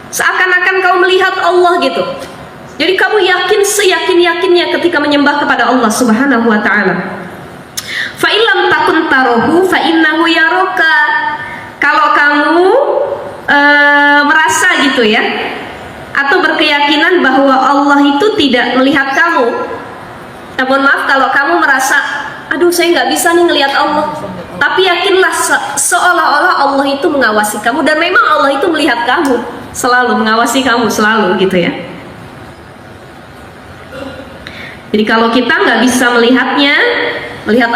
S1: seakan-akan kamu melihat Allah gitu. Jadi kamu yakin seyakin-yakinnya ketika menyembah kepada Allah Subhanahu wa taala. Fa illam takun tarahu fa innahu yaraka. Kalau kamu merasa gitu ya, atau berkeyakinan bahwa Allah itu tidak melihat kamu, mohon maaf, kalau kamu merasa, aduh saya nggak bisa nih ngelihat Allah, tapi yakinlah seolah-olah Allah itu mengawasi kamu, dan memang Allah itu melihat kamu, selalu mengawasi kamu, selalu gitu ya. Jadi kalau kita nggak bisa melihat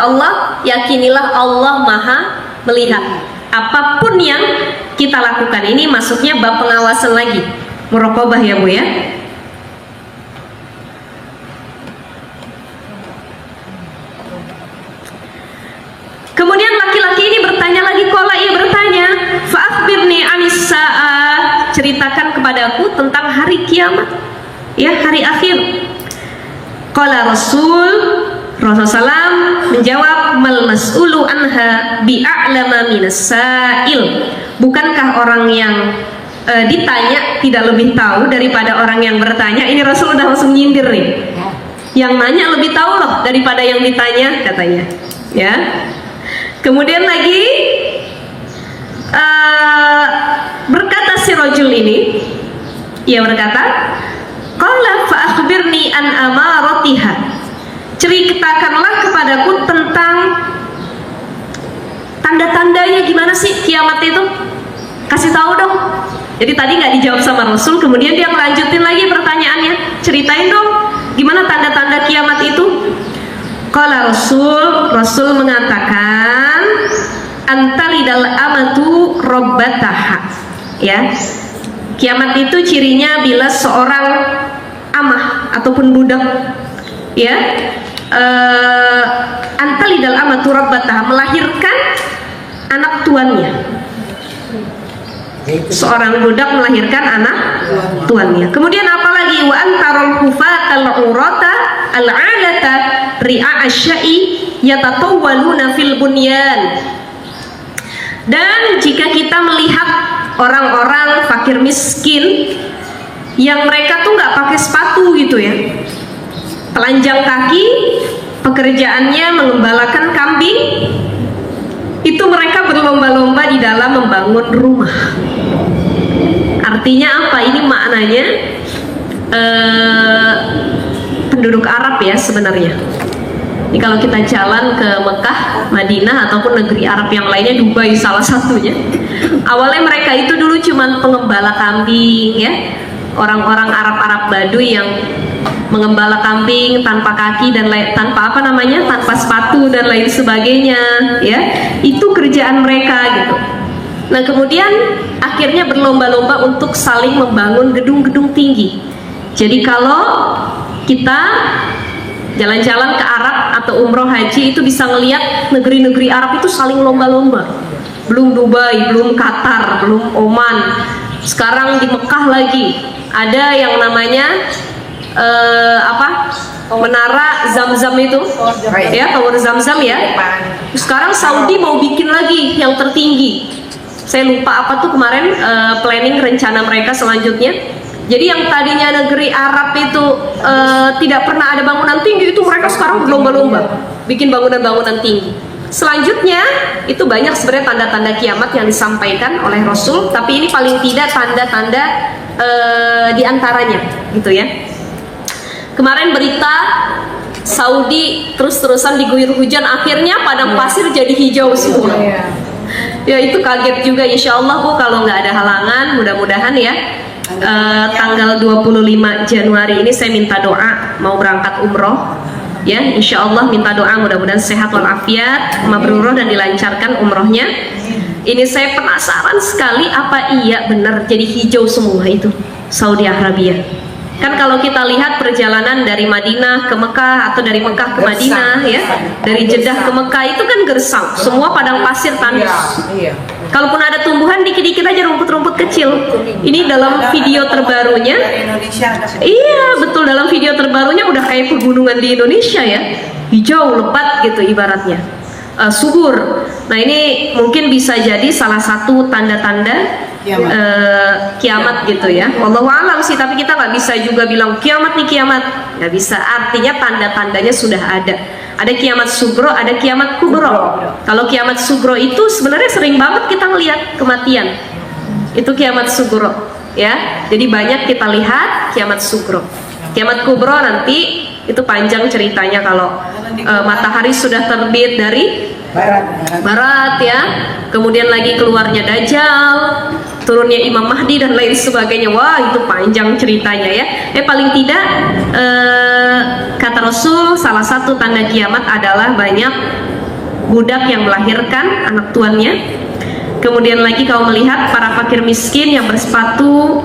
S1: Allah, yakinilah Allah Maha melihat apapun yang kita lakukan. Ini maksudnya bab pengawasan lagi, muraqabah ya Bu ya. Kemudian laki-laki ini bertanya lagi, qala ia bertanya, fa akhbirni anis sa'a, ceritakan kepadaku tentang hari kiamat, ya, hari akhir. Qala Rasulullah SAW menjawab, mal mas'ulu anha bi'a'lama minas sa'il. Bukankah orang yang ditanya tidak lebih tahu daripada orang yang bertanya? Ini Rasul udah langsung nyindir nih. Yang nanya lebih tahu loh daripada yang ditanya, katanya. Ya. Kemudian lagi berkata si rajul ini, ia berkata, qala fa akhbirni an amaratiha, ceritakanlah kepadaku tentang tanda-tandanya. Gimana sih kiamat itu? Kasih tahu dong. Jadi tadi nggak dijawab sama Rasul, kemudian dia melanjutin lagi pertanyaannya, ceritain dong gimana tanda-tanda kiamat itu. Qala Rasul mengatakan, antalidal amatu rabbataha, ya. Kiamat itu cirinya bila seorang amah ataupun budak, ya, antalidal amatu rabbataha, melahirkan anak tuannya. Seorang budak melahirkan anak tuannya. Kemudian apalagi, wa antarul kufatal urata al-'alata ri'a asya'i yatatawwaluna fil bunyan. Dan jika kita melihat orang-orang fakir miskin yang mereka tuh nggak pakai sepatu gitu ya, telanjang kaki, pekerjaannya mengembalakan kambing, itu mereka berlomba-lomba di dalam membangun rumah. Artinya apa? Ini maknanya penduduk Arab ya sebenarnya. Ini kalau kita jalan ke Mekah, Madinah ataupun negeri Arab yang lainnya, Dubai salah satunya, awalnya mereka itu dulu cuma pengembala kambing ya, orang-orang Arab Baduy yang mengembala kambing tanpa kaki dan tanpa tanpa sepatu dan lain sebagainya ya, itu kerjaan mereka gitu. Nah kemudian akhirnya berlomba-lomba untuk saling membangun gedung-gedung tinggi. Jadi kalau kita jalan-jalan ke Arab atau umroh haji itu bisa ngelihat negeri-negeri Arab itu saling lomba-lomba. Belum Dubai, belum Qatar, belum Oman. Sekarang di Mekah lagi ada yang namanya menara Zam-Zam itu, ya, tower Zam-Zam ya. Sekarang Saudi mau bikin lagi yang tertinggi. Saya lupa apa tuh kemarin planning rencana mereka selanjutnya. Jadi yang tadinya negeri Arab itu tidak pernah ada bangunan tinggi, itu mereka sekarang berlomba-lomba bikin bangunan-bangunan tinggi. Selanjutnya itu banyak sebenarnya tanda-tanda kiamat yang disampaikan oleh Rasul, tapi ini paling tidak tanda-tanda diantaranya gitu ya. Kemarin berita Saudi terus-terusan diguyur hujan, akhirnya padang pasir jadi hijau semua. Ya itu kaget juga. Insya Allah Bu, kalau nggak ada halangan, mudah-mudahan ya tanggal 25 Januari ini saya minta doa mau berangkat umroh ya, insya Allah minta doa mudah-mudahan sehat walafiat, mabrurah dan dilancarkan umrohnya. Ini saya penasaran sekali, apa iya benar jadi hijau semua itu Saudi Arabia? Kan kalau kita lihat perjalanan dari Madinah ke Mekah atau dari Mekah ke Madinah ya, dari Jeddah ke Mekah itu kan gersang, semua padang pasir tandus. Kalaupun ada tumbuhan dikit-dikit aja, rumput-rumput kecil. Ini dalam video terbarunya, iya betul, dalam video terbarunya udah kayak pegunungan di Indonesia ya, hijau lebat gitu ibaratnya, subur. Nah ini mungkin bisa jadi salah satu tanda-tanda kiamat gitu ya. Wallahu a'lam sih, tapi kita nggak bisa juga bilang kiamat nih kiamat, nggak bisa. Artinya tanda-tandanya sudah ada. Ada kiamat sugro, ada kiamat kubro. Kalau kiamat sugro itu sebenarnya sering banget kita ngelihat kematian. Itu kiamat sugro ya. Jadi banyak kita lihat kiamat sugro. Kiamat kubro nanti itu panjang ceritanya, kalau matahari sudah terbit dari barat ya, kemudian lagi keluarnya Dajjal, turunnya Imam Mahdi dan lain sebagainya. Wah, itu panjang ceritanya ya. Paling tidak kata Rasul, salah satu tanda kiamat adalah banyak budak yang melahirkan anak tuannya. Kemudian lagi kau melihat para fakir miskin yang bersepatu,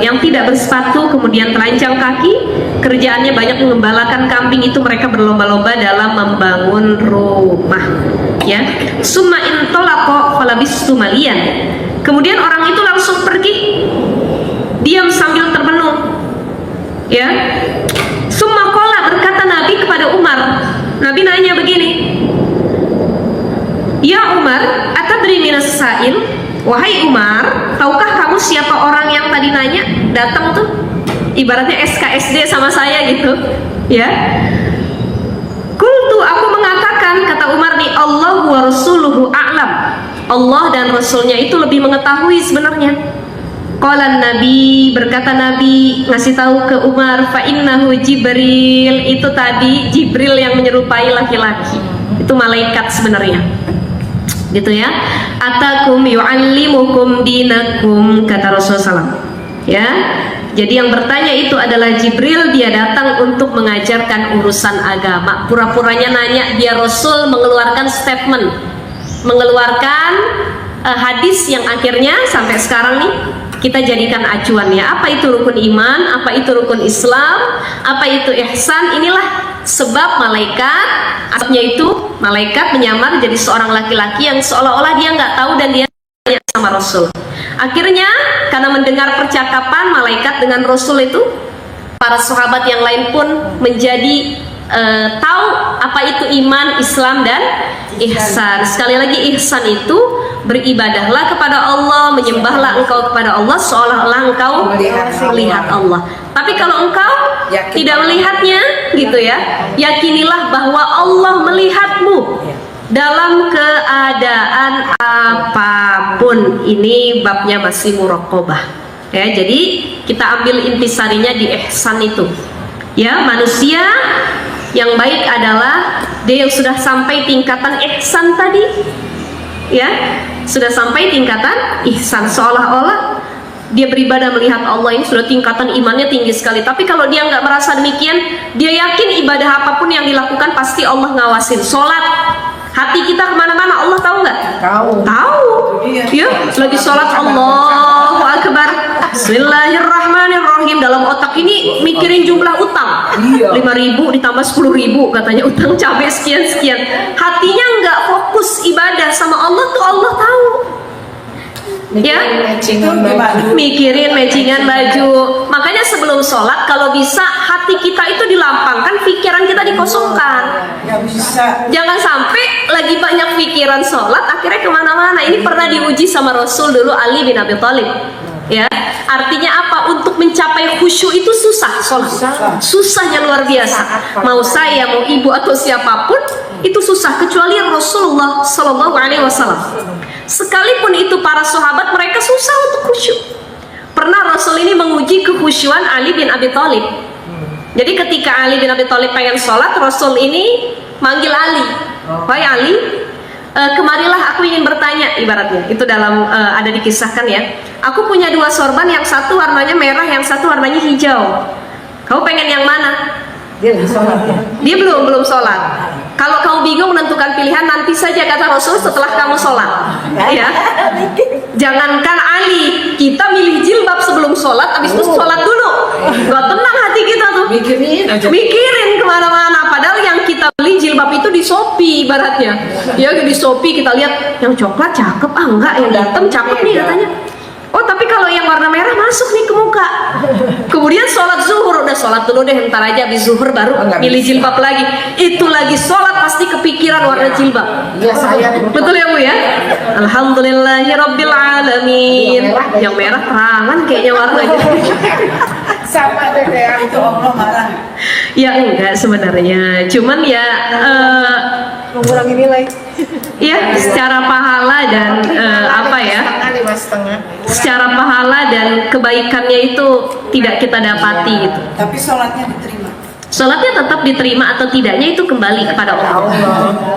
S1: yang tidak bersepatu, kemudian telanjang kaki, kerjaannya banyak mengembalakan kambing. Itu mereka berlomba-lomba dalam membangun rumah ya. Summa intolaqa falabistu maliyan. Kemudian orang itu langsung pergi, diam sambil termenung ya. Summa qala, berkata Nabi kepada Umar. Nabi nanya begini, ya Umar, atadri minas sa'il? Wahai Umar, tahukah kamu siapa orang yang tadi nanya? Datang tuh, ibaratnya SKSD sama saya gitu ya. Kultu, aku mengatakan, kata Umar nih, Allah wa rasuluhu a'lam. Allah dan Rasulnya itu lebih mengetahui sebenarnya. Qala Nabi, berkata Nabi, ngasih tahu ke Umar, fa innahu Jibril. Itu tadi Jibril yang menyerupai laki-laki. Itu malaikat sebenarnya, gitu ya. Atakum yu'allimukum dinakum, kata Rasulullah SAW ya. Jadi yang bertanya itu adalah Jibril. Dia datang untuk mengajarkan urusan agama. Pura-puranya nanya, dia Rasul mengeluarkan statement, mengeluarkan hadis yang akhirnya sampai sekarang nih kita jadikan acuannya. Apa itu rukun iman, apa itu rukun Islam, apa itu ihsan. Inilah sebab malaikat, asapnya itu malaikat menyamar jadi seorang laki-laki yang seolah-olah dia nggak tahu dan dia tanya sama Rasul. Akhirnya karena mendengar percakapan malaikat dengan Rasul itu, para sahabat yang lain pun menjadi tahu apa itu iman, Islam dan ihsan. Sekali lagi, ihsan itu beribadahlah kepada Allah, menyembahlah engkau kepada Allah seolah-olah engkau melihat Allah. Tapi kalau engkau tidak melihatnya gitu ya, yakinilah bahwa Allah melihatmu dalam keadaan apapun. Ini babnya masih muraqabah ya. Jadi kita ambil intisarinya di ihsan itu ya. Manusia yang baik adalah dia yang sudah sampai tingkatan ihsan tadi ya, sudah sampai tingkatan ihsan, seolah-olah dia beribadah melihat Allah. Ini sudah tingkatan imannya tinggi sekali. Tapi kalau dia nggak merasa demikian, dia yakin ibadah apapun yang dilakukan pasti Allah ngawasin. Sholat, hati kita kemana-mana Allah tahu nggak? Tahu ya. Lagi sholat Allahu Akbar, Bismillahirrahmanirrahim, dalam otak ini mikirin jumlah utang 5.000 ditambah 10.000 katanya utang cabai sekian-sekian. Hatinya nggak fokus ibadah sama Allah tuh Allah tahu ya. Mikirin matchingan baju. Makanya sebelum sholat kalau bisa hati kita itu dilampangkan, pikiran kita dikosongkan. Jangan sampai lagi banyak pikiran sholat akhirnya kemana-mana. Ini pernah diuji sama Rasul dulu, Ali bin Abi Thalib ya. Artinya apa? Untuk mencapai khusyuk itu susah sholat. Susahnya luar biasa. Mau saya, mau ibu atau siapapun itu susah, kecuali Rasulullah Sallallahu Alaihi Wasallam. Sekalipun itu para sahabat, mereka susah untuk khusyuk. Pernah Rasul ini menguji kekhusyuan Ali bin Abi Thalib. Jadi ketika Ali bin Abi Thalib pengen sholat, Rasul ini manggil Ali, "Wahai Ali, kemarilah aku ingin bertanya," ibaratnya. Itu dalam ada dikisahkan ya. "Aku punya 2 sorban, yang satu warnanya merah, yang satu warnanya hijau. Kau pengen yang mana?"
S2: Dia lagi sholat ya?
S1: Dia belum sholat. "Kalau kamu bingung menentukan pilihan, nanti saja," kata Rasul, "setelah kamu sholat." Ya. Jangankan Ali, kita milih jilbab sebelum sholat, habis itu sholat dulu. Gak tenang hati kita tuh. Mikirin kemana-mana. Padahal yang kita beli jilbab itu di Shopee ibaratnya. Ya di Shopee kita lihat yang coklat cakep, enggak, yang hitam cakep nih katanya. Oh tapi kalau yang warna merah masuk nih ke muka. Kemudian sholat zuhur, udah sholat dulu deh, ntar aja habis zuhur baru milih jilbab lagi. Itu lagi sholat pasti kepikiran warna jilbab.
S2: Iya saya.
S1: Betul ya Bu ya. Alhamdulillahirabbil alamin. Yang merah terangan kayaknya warnanya.
S2: Sama deh kayak
S3: Itu Allah marah.
S1: Ya enggak sebenarnya. Cuman ya
S3: Mengurangi nilai.
S1: ya secara pahala dan apa ya?
S2: 5,5.
S1: Secara pahala dan kebaikannya itu tidak kita dapati gitu.
S3: Tapi sholatnya diterima.
S1: Sholatnya tetap diterima atau tidaknya itu kembali kepada Allah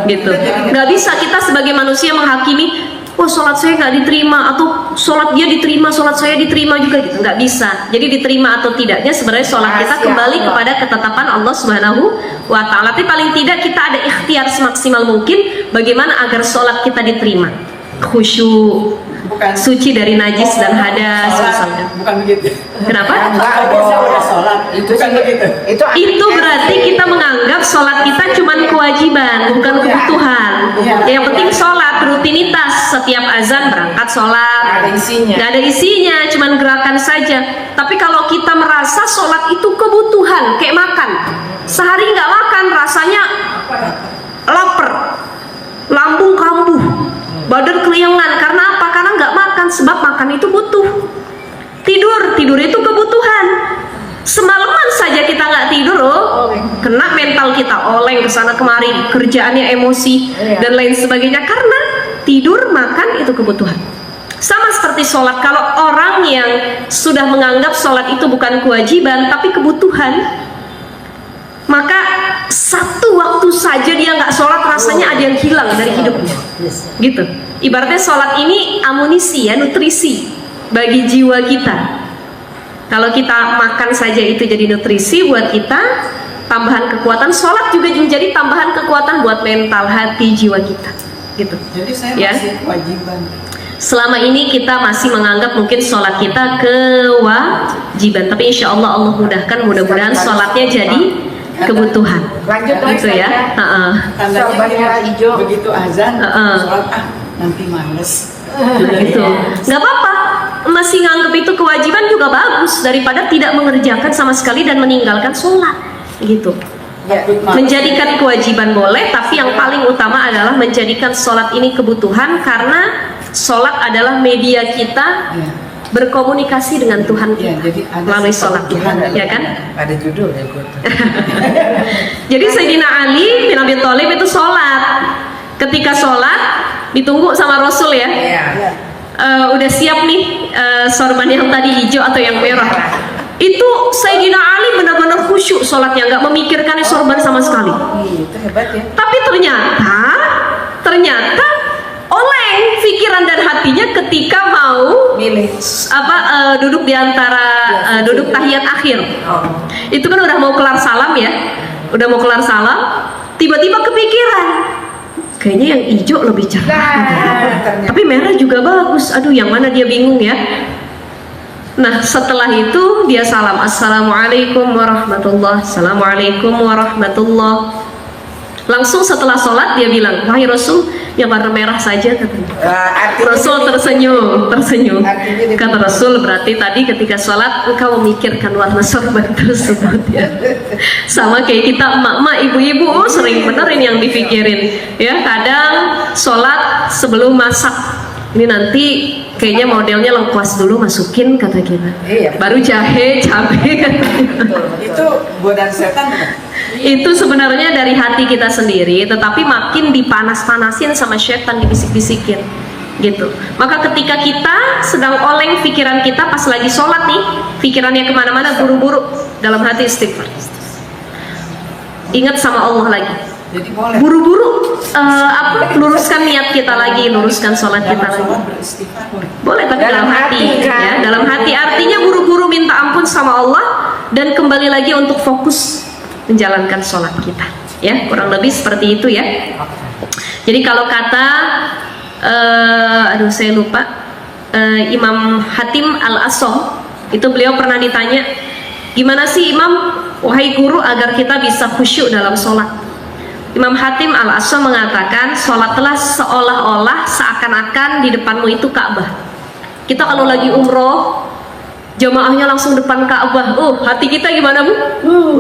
S1: gitu. Nggak bisa kita sebagai manusia menghakimi wah sholat saya nggak diterima, atau sholat dia diterima, sholat saya diterima juga gitu. Nggak bisa. Jadi diterima atau tidaknya sebenarnya sholat kita kembali kepada ketetapan Allah Subhanahu wa Ta'ala. Tapi paling tidak kita ada ikhtiar semaksimal mungkin bagaimana agar sholat kita diterima, khusyuk, suci dari najis dan hadas misalnya.
S3: Bukan begitu.
S1: Kenapa?
S3: Udah sholat.
S2: Itu
S3: Bukan
S2: sih,
S3: begitu.
S1: Itu berarti kita menganggap sholat kita cuma kewajiban, bukan kebutuhan. Yang penting sholat, rutinitas, setiap azan berangkat sholat.
S2: Nggak ada isinya.
S1: Nggak ada isinya, cuma gerakan saja. Tapi kalau kita merasa sholat itu kebutuhan, kayak makan, sehari nggak makan rasanya lapar, lambung kambuh, badan keliengan. Karena apa? Karena nggak makan, sebab makan itu butuh. Tidur itu kebutuhan. Semalaman saja kita nggak tidur, kena mental kita, oleng kesana kemari, kerjaannya emosi dan lain sebagainya. Karena tidur, makan itu kebutuhan. Sama seperti sholat. Kalau orang yang sudah menganggap sholat itu bukan kewajiban tapi kebutuhan, maka satu waktu saja dia nggak sholat rasanya ada yang hilang dari hidupnya. Gitu. Ibaratnya sholat ini amunisi ya, nutrisi bagi jiwa kita. Kalau kita makan saja itu jadi nutrisi buat kita, tambahan kekuatan. Sholat juga menjadi tambahan kekuatan buat mental, hati, jiwa kita. Gitu.
S3: Jadi saya
S1: Ya.
S3: masih kewajiban.
S1: Selama ini kita masih menganggap mungkin sholat kita kewajiban, tapi insya Allah Allah mudahkan, mudah-mudahan sholatnya jadi kebutuhan.
S2: Lanjut
S1: Gitu ya.
S3: Tandanya
S2: Sorban merah hijau.
S3: begitu azan, sholat nanti males.
S1: Gitu. Nggak apa-apa. Masih nganggap itu kewajiban juga bagus daripada tidak mengerjakan sama sekali dan meninggalkan sholat. Gitu. Menjadikan kewajiban boleh, tapi yang paling utama adalah menjadikan sholat ini kebutuhan, karena sholat adalah media kita berkomunikasi dengan Tuhan kita melalui sholat, ya kan?
S2: Ada judulnya gue.
S1: Jadi Sayyidina Ali bin Abi Thalib itu sholat. Ketika sholat ditunggu sama Rasul ya. Udah siap nih sorban yang tadi hijau atau yang merah. Itu Sayyidina Ali benar-benar khusyuk sholatnya, nggak memikirkan sorban sama sekali.
S2: Itu hebat ya.
S1: Tapi ternyata oleng pikiran dan hatinya ketika mau
S2: Milih.
S1: duduk di antara duduk tahiyat akhir. Itu kan udah mau kelar salam ya, tiba-tiba kepikiran, kayaknya yang hijau lebih cerah, tapi merah juga bagus. Aduh, yang mana dia bingung ya. Nah, setelah itu dia salam, assalamualaikum warahmatullah, assalamualaikum warahmatullah. Langsung setelah sholat dia bilang, wahai Rasul, yang warna merah saja, katanya. Rasul tersenyum. Kata Rasul, berarti tadi ketika sholat engkau memikirkan warna sorban tersebut ya. Sama kayak kita emak-emak, ibu-ibu, sering bener ini yang dipikirin ya. Kadang sholat sebelum masak, ini nanti kayaknya modelnya lengkuas dulu masukin, kata kita. Baru jahe, cabai, kata kita.
S3: Itu godaan setan bukan?
S1: Itu sebenarnya dari hati kita sendiri, tetapi makin dipanas-panasin sama setan, dibisik-bisikin gitu. Maka ketika kita sedang oleng pikiran kita pas lagi sholat nih, pikirannya kemana-mana, buru-buru dalam hati istighfar, ingat sama Allah lagi.
S3: Jadi boleh.
S1: Buru-buru luruskan niat kita lagi, luruskan sholat kita lagi. Boleh, tapi dalam hati ya, dalam hati artinya buru-buru minta ampun sama Allah dan kembali lagi untuk fokus menjalankan sholat kita ya, kurang lebih seperti itu ya. Jadi kalau kata saya lupa, Imam Hatim Al-Asham itu, beliau pernah ditanya, gimana sih Imam, wahai guru, agar kita bisa khusyuk dalam sholat. Imam Hatim Al-Asham mengatakan, sholatlah seolah-olah seakan-akan di depanmu itu Ka'bah. Kita kalau lagi umroh, jamaahnya langsung depan Ka'bah. Hati kita gimana Bu?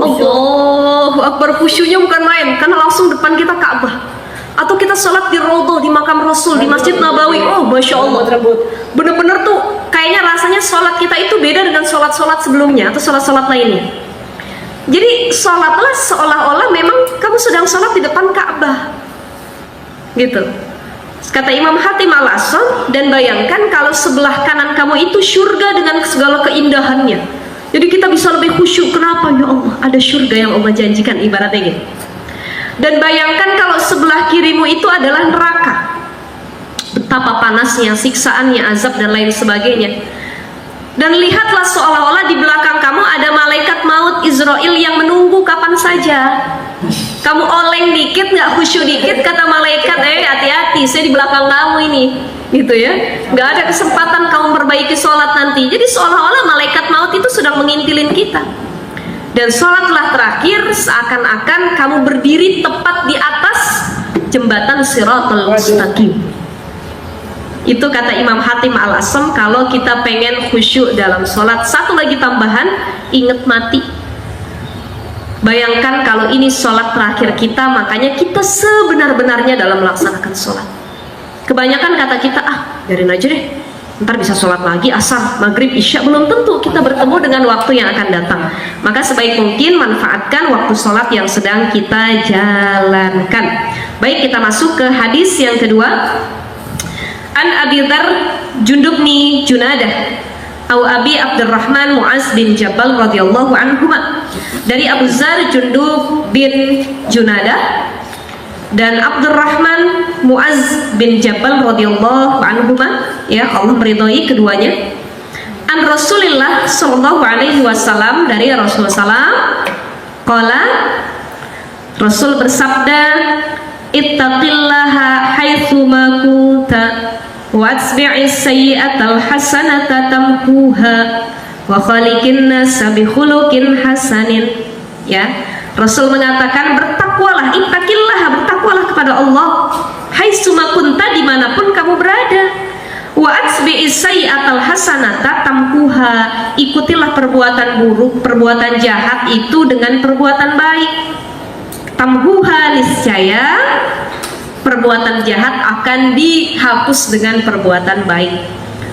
S1: Allahu Akbar, khusyuknya bukan main, karena langsung depan kita Ka'bah. Atau kita sholat di Raudhah, di makam Rasul, di Masjid Nabawi. Masya Allah, bener-bener tuh kayaknya rasanya sholat kita itu beda dengan sholat-sholat sebelumnya atau sholat-sholat lainnya. Jadi sholatlah seolah-olah memang kamu sedang sholat di depan Ka'bah gitu. Kata Imam Hatim Al-Asham, dan bayangkan kalau sebelah kanan kamu itu surga dengan segala keindahannya. Jadi kita bisa lebih khusyuk. Kenapa? Ya Allah, ada surga yang Allah janjikan, ibaratnya gitu. Dan bayangkan kalau sebelah kirimu itu adalah neraka. betapa panasnya, siksaannya, azab dan lain sebagainya. Dan lihatlah seolah-olah di belakang kamu ada malaikat maut Israel yang menunggu kapan saja. Kamu oleng dikit, nggak khusyuk dikit, kata malaikat, hati-hati, saya di belakang kamu ini, gitu ya. Nggak ada kesempatan kamu perbaiki sholat nanti. Jadi seolah-olah malaikat maut itu sedang mengintilin kita. Dan sholatlah terakhir seakan-akan kamu berdiri tepat di atas jembatan Shiratal Mustaqim. Itu kata Imam Hatim Al-Asam, kalau kita pengen khusyuk dalam sholat. Satu lagi tambahan, ingat mati. Bayangkan kalau ini sholat terakhir kita, makanya kita sebenar-benarnya dalam melaksanakan sholat. Kebanyakan kata kita, biarin aja deh, ntar bisa sholat lagi, asar, maghrib, isya. Belum tentu kita bertemu dengan waktu yang akan datang. Maka sebaik mungkin manfaatkan waktu sholat yang sedang kita jalankan. Baik, kita masuk ke hadis yang kedua. An Abi Dzar Jundub bin Junadah atau Abi Abdurrahman Muaz bin Jabal radhiyallahu anhuma. Dari Abu Dzar Jundub bin Junadah dan Abdurrahman Muaz bin Jabal radhiyallahu anhuma, ya Allah meridhai keduanya. An Rasulillah sallallahu alaihi wasallam, dari Rasulullah sallam, qala, Rasul bersabda, ittaqillaha haitsu ma kunta watsbi'is sayyi'atal hasanata tamhuha wa khaliqin nasa bi khuluqin hasanin. Ya, Rasul mengatakan bertakwalah, ittaqillaha, bertakwalah kepada Allah haitsu ma kunta, dimanapun kamu berada. Wa atsbi'is sayyi'atal hasanata tamhuha, ikutilah perbuatan buruk, perbuatan jahat itu dengan perbuatan baik. Tamhuha, niscaya perbuatan jahat akan dihapus dengan perbuatan baik.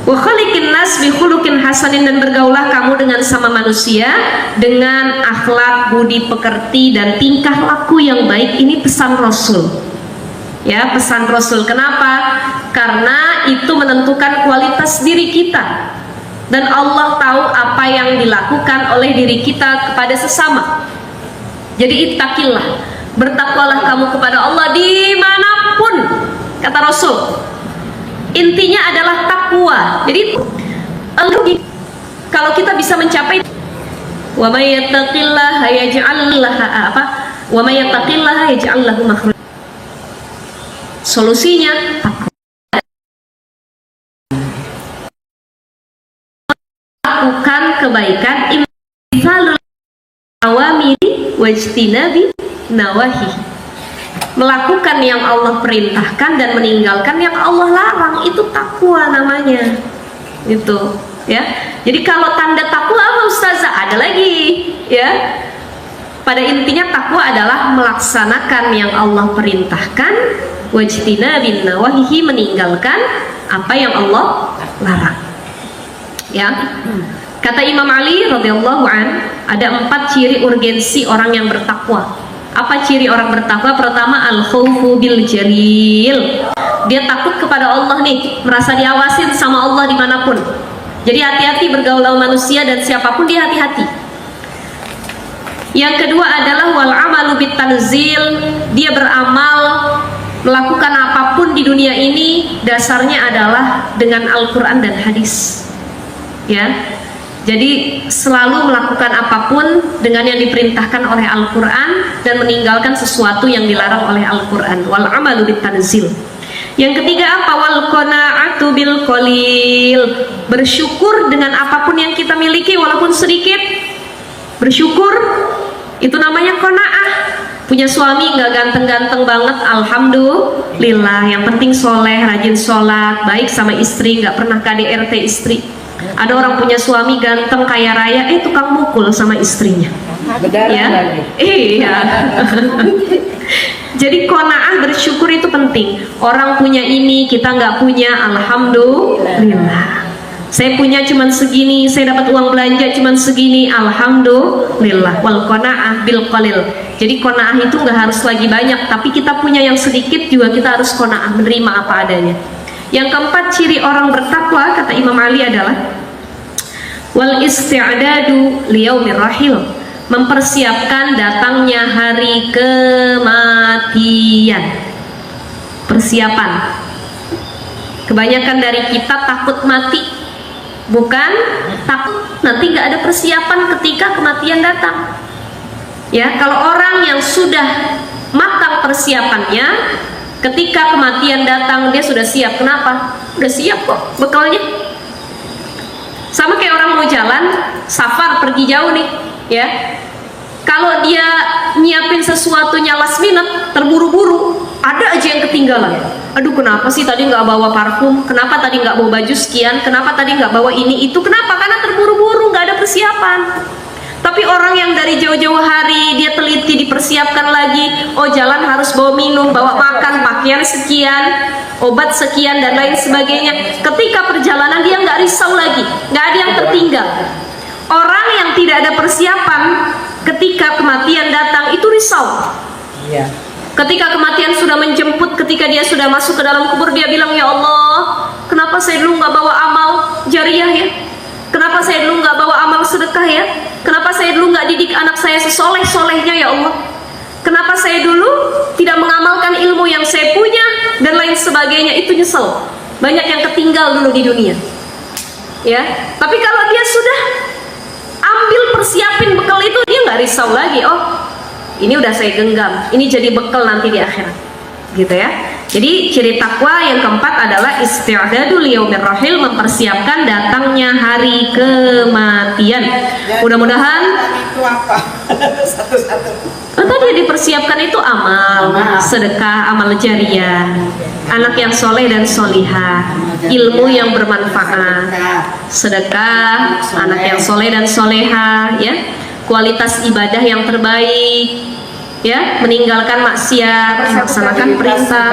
S1: Wa khaliqin nas bi khuluqin hasanin, dan bergaulah kamu dengan sama manusia dengan akhlak, budi pekerti dan tingkah laku yang baik. Ini pesan Rasul. Ya, pesan Rasul. Kenapa? Karena itu menentukan kualitas diri kita. Dan Allah tahu apa yang dilakukan oleh diri kita kepada sesama. Jadi ittaqillah, bertakwalah kamu kepada Allah dimanapun, kata Rasul. Intinya adalah takwa. Jadi kalau kita bisa mencapai, wa may yattaqillaha yaj'al lahu apa? Wa may yattaqillaha yaj'al lahu makhraja. Solusinya takwa. Lakukan kebaikan, imtithalul awamiri wajtinabi nawahi, melakukan yang Allah perintahkan dan meninggalkan yang Allah larang. Itu takwa namanya, gitu ya. Jadi kalau tanda takwa apa ustazah? Ada lagi, ya. Pada intinya takwa adalah melaksanakan yang Allah perintahkan, wajtinabin nawahihi, meninggalkan apa yang Allah larang, ya. Kata Imam Ali radhiyallahu an, ada 4 ciri urgensi orang yang bertakwa. Apa ciri orang bertakwa? Pertama, al-khawfu bil jalil. Dia takut kepada Allah nih, merasa diawasin sama Allah dimanapun. Jadi hati-hati bergaul sama manusia dan siapapun, dia hati-hati. Yang kedua adalah wal amalu bit tanzil. Dia beramal, melakukan apapun di dunia ini dasarnya adalah dengan Al-Quran dan hadis, ya. Jadi selalu melakukan apapun dengan yang diperintahkan oleh Al-Quran dan meninggalkan sesuatu yang dilarang oleh Al-Quran. Wal amalu bit tanzil. Yang ketiga apa? Wal qana'atu bil qalil. Bersyukur dengan apapun yang kita miliki walaupun sedikit. Bersyukur, itu namanya qanaah. Punya suami nggak ganteng-ganteng banget, alhamdulillah. Yang penting soleh, rajin sholat, baik sama istri, nggak pernah KDRT istri. Ada orang punya suami ganteng kaya raya, tukang mukul sama istrinya. Ya? Iya. Jadi qanaah, bersyukur itu penting. Orang punya ini, kita nggak punya, alhamdulillah. Saya punya cuman segini, saya dapat uang belanja cuman segini, alhamdulillah. Wal qanaah bil qalil. Jadi qanaah itu nggak harus lagi banyak, tapi kita punya yang sedikit juga kita harus qanaah, menerima apa adanya. Yang keempat ciri orang bertakwa, kata Imam Ali, adalah wal isti'dadu liyaumir rahil, mempersiapkan datangnya hari kematian. Persiapan. Kebanyakan dari kita takut mati, bukan takut nanti nggak ada persiapan ketika kematian datang. Ya, kalau orang yang sudah matang persiapannya, ketika kematian datang dia sudah siap. Kenapa? Udah siap kok bekalnya. Sama kayak orang mau jalan, safar pergi jauh nih, ya. Kalau dia nyiapin sesuatunya last minute, terburu-buru, ada aja yang ketinggalan. Aduh, kenapa sih tadi nggak bawa parfum? Kenapa tadi nggak bawa baju sekian? Kenapa tadi nggak bawa ini itu? Kenapa? Karena terburu-buru, nggak ada persiapan. Tapi orang yang dari jauh-jauh hari dia teliti dipersiapkan lagi. Oh, jalan harus bawa minum, bawa makan, pakaian sekian, obat sekian dan lain sebagainya. Ketika perjalanan dia nggak risau lagi, nggak ada yang tertinggal. Orang yang tidak ada persiapan ketika kematian datang itu risau.
S2: Iya.
S1: Ketika kematian sudah menjemput, ketika dia sudah masuk ke dalam kubur, dia bilang, ya Allah, kenapa saya dulu nggak bawa amal jariah ya? Kenapa saya dulu nggak bawa amal sedekah ya? Kenapa saya dulu nggak didik anak saya sesoleh-solehnya ya Allah? Kenapa saya dulu tidak mengamalkan ilmu yang saya punya dan lain sebagainya? Itu nyesel. Banyak yang ketinggal dulu di dunia. Ya, tapi kalau dia sudah ambil persiapin bekal itu, dia nggak risau lagi. Oh, ini udah saya genggam, ini jadi bekal nanti di akhirat, gitu ya. Jadi ciri takwa yang keempat adalah isti'dadul yaumir rahil, mempersiapkan datangnya hari kematian. Mudah-mudahan
S3: itu apa? Satu-satu.
S1: tadi yang dipersiapkan itu amal, sedekah, amal jariah, anak yang soleh dan solihah, ilmu yang bermanfaat, sedekah, anak yang soleh dan solehah, ya, kualitas ibadah yang terbaik, ya, meninggalkan maksiat, melaksanakan perintah.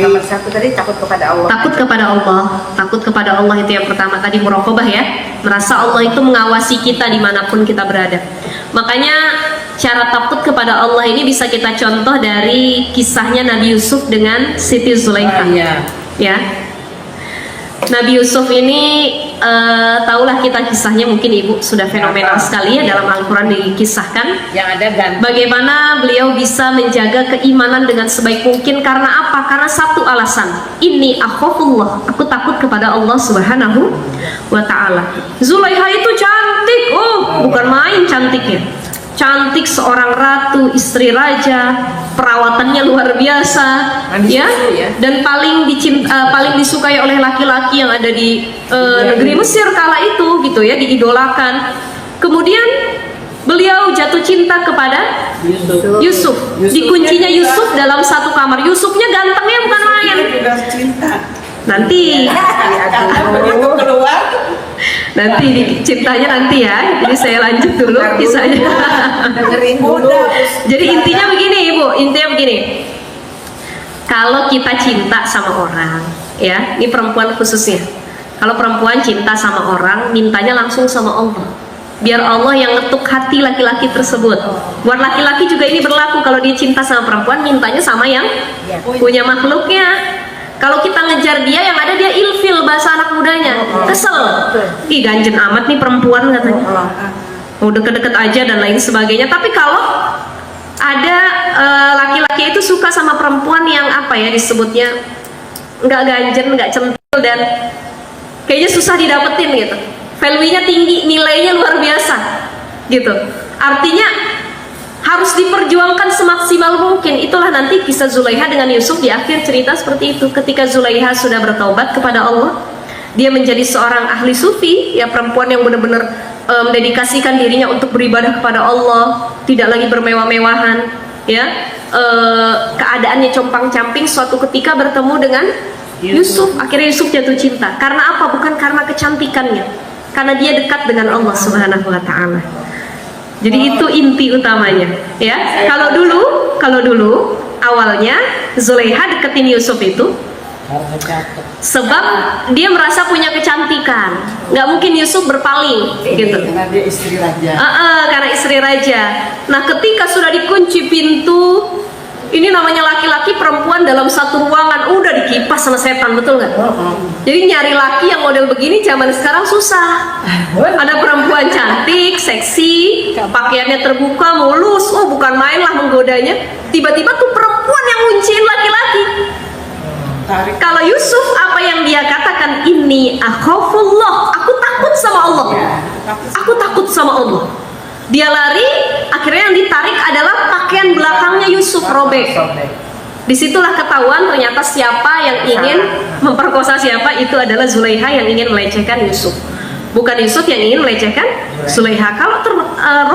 S2: Nomor satu tadi takut kepada Allah.
S1: Takut kepada Allah, takut kepada Allah itu yang pertama tadi, muraqabah ya, merasa Allah itu mengawasi kita dimanapun kita berada. Makanya cara takut kepada Allah ini bisa kita contoh dari kisahnya Nabi Yusuf dengan Siti Zulaikha. Ya, Nabi Yusuf ini tahulah kita kisahnya, mungkin ibu sudah fenomenal sekali ya, dalam Al-Quran dikisahkan
S2: Yang ada ganti.
S1: bagaimana beliau bisa menjaga keimanan dengan sebaik mungkin. Karena apa? Karena satu alasan, ini akhafullah, aku takut kepada Allah Subhanahu wa ta'ala. Zulaikha itu cantik, bukan main cantiknya, cantik, seorang ratu, istri raja, perawatannya luar biasa, ya, dan paling disukai oleh laki-laki yang ada di negeri Mesir kala itu, gitu ya, diidolakan. Kemudian beliau jatuh cinta kepada Yusuf. Dikuncinya Yusuf dalam satu kamar. Yusufnya gantengnya bukan main. Nanti
S3: Begitu keluar,
S1: nanti cintanya nanti ya. Jadi saya lanjut dulu kisahnya.
S2: Dengerin dulu.
S1: Jadi intinya begini ibu, intinya begini. Kalau kita cinta sama orang, ya, ini perempuan khususnya. Kalau perempuan cinta sama orang, mintanya langsung sama Allah. Biar Allah yang ngetuk hati laki-laki tersebut. Buat laki-laki juga ini berlaku. Kalau dia cinta sama perempuan, mintanya sama yang punya makhluknya. Kalau kita ngejar dia, yang ada dia ilfil, bahasa anak mudanya, kesel. Ih, ganjen amat nih perempuan katanya. Mau deket-deket aja dan lain sebagainya. Tapi kalau ada laki-laki itu suka sama perempuan yang apa ya disebutnya, nggak ganjen, nggak centil, dan kayaknya susah didapetin gitu. Value-nya tinggi, nilainya luar biasa gitu. Artinya harus diperjuangkan semaksimal mungkin. Itulah nanti kisah Zulaikha dengan Yusuf di akhir cerita seperti itu. Ketika Zulaikha sudah bertaubat kepada Allah, dia menjadi seorang ahli sufi, ya, perempuan yang benar-benar mendedikasikan dirinya untuk beribadah kepada Allah, tidak lagi bermewah-mewahan, ya. Keadaannya compang-camping, suatu ketika bertemu dengan Yusuf. Akhirnya Yusuf jatuh cinta. Karena apa? Bukan karena kecantikannya, karena dia dekat dengan Allah Subhanahu wa ta'ala. Jadi itu inti utamanya, ya. Kalau dulu awalnya Zulaikha deketin Yusuf itu sebab dia merasa punya kecantikan. Nggak mungkin Yusuf berpaling, gitu.
S3: karena dia istri raja.
S1: Karena istri raja. Nah, ketika sudah dikunci pintu, ini namanya laki-laki perempuan dalam satu ruangan, udah dikipas sama setan, betul nggak? Jadi nyari laki yang model begini zaman sekarang susah. Ada perempuan cantik, seksi, pakaiannya terbuka, mulus, bukan main lah menggodanya. Tiba-tiba tuh perempuan yang ngunciin laki-laki.
S3: Tertarik.
S1: Kalau Yusuf apa yang dia katakan, ini akhafullah, aku takut sama Allah.
S3: Ya,
S1: Aku takut sama Allah. Dia lari, akhirnya yang ditarik adalah pakaian belakangnya Yusuf robek. Disitulah ketahuan ternyata siapa yang ingin memperkosa siapa, itu adalah Zulaiha yang ingin melecehkan Yusuf. Bukan Yusuf yang ingin melecehkan Zulaiha. Kalau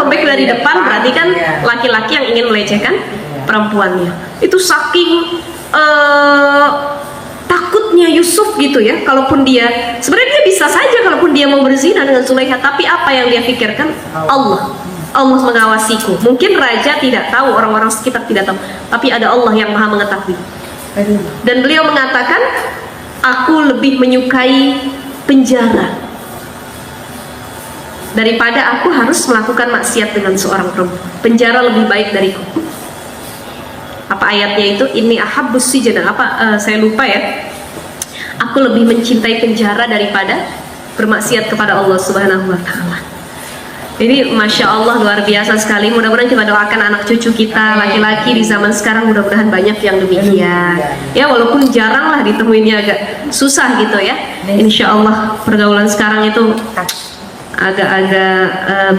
S1: robek dari depan berarti kan laki-laki yang ingin melecehkan perempuannya. Itu saking takutnya Yusuf gitu ya. Kalaupun dia sebenarnya dia bisa saja kalaupun dia mau berzina dengan Zulaiha, tapi apa yang dia pikirkan? Allah mengawasiku. Mungkin raja tidak tahu, orang-orang sekitar tidak tahu, tapi ada Allah yang maha mengetahui. Dan beliau mengatakan, aku lebih menyukai penjara daripada aku harus melakukan maksiat dengan seorang perempuan. Penjara lebih baik dariku. Apa ayatnya itu? Ini ahabbus sijana. Saya lupa ya. Aku lebih mencintai penjara daripada bermaksiat kepada Allah Subhanahu wa taala. Ini Masya Allah luar biasa sekali. Mudah-mudahan kita doakan anak cucu kita laki-laki di zaman sekarang, mudah-mudahan banyak yang demikian. Ya walaupun jarang lah ditemuinnya, agak susah gitu ya. Insya Allah pergaulan sekarang itu agak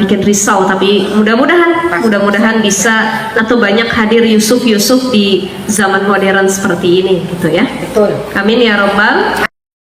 S1: bikin risau, tapi mudah-mudahan bisa atau banyak hadir Yusuf di zaman modern seperti ini gitu ya.
S2: Betul.
S1: Amin ya Rabbal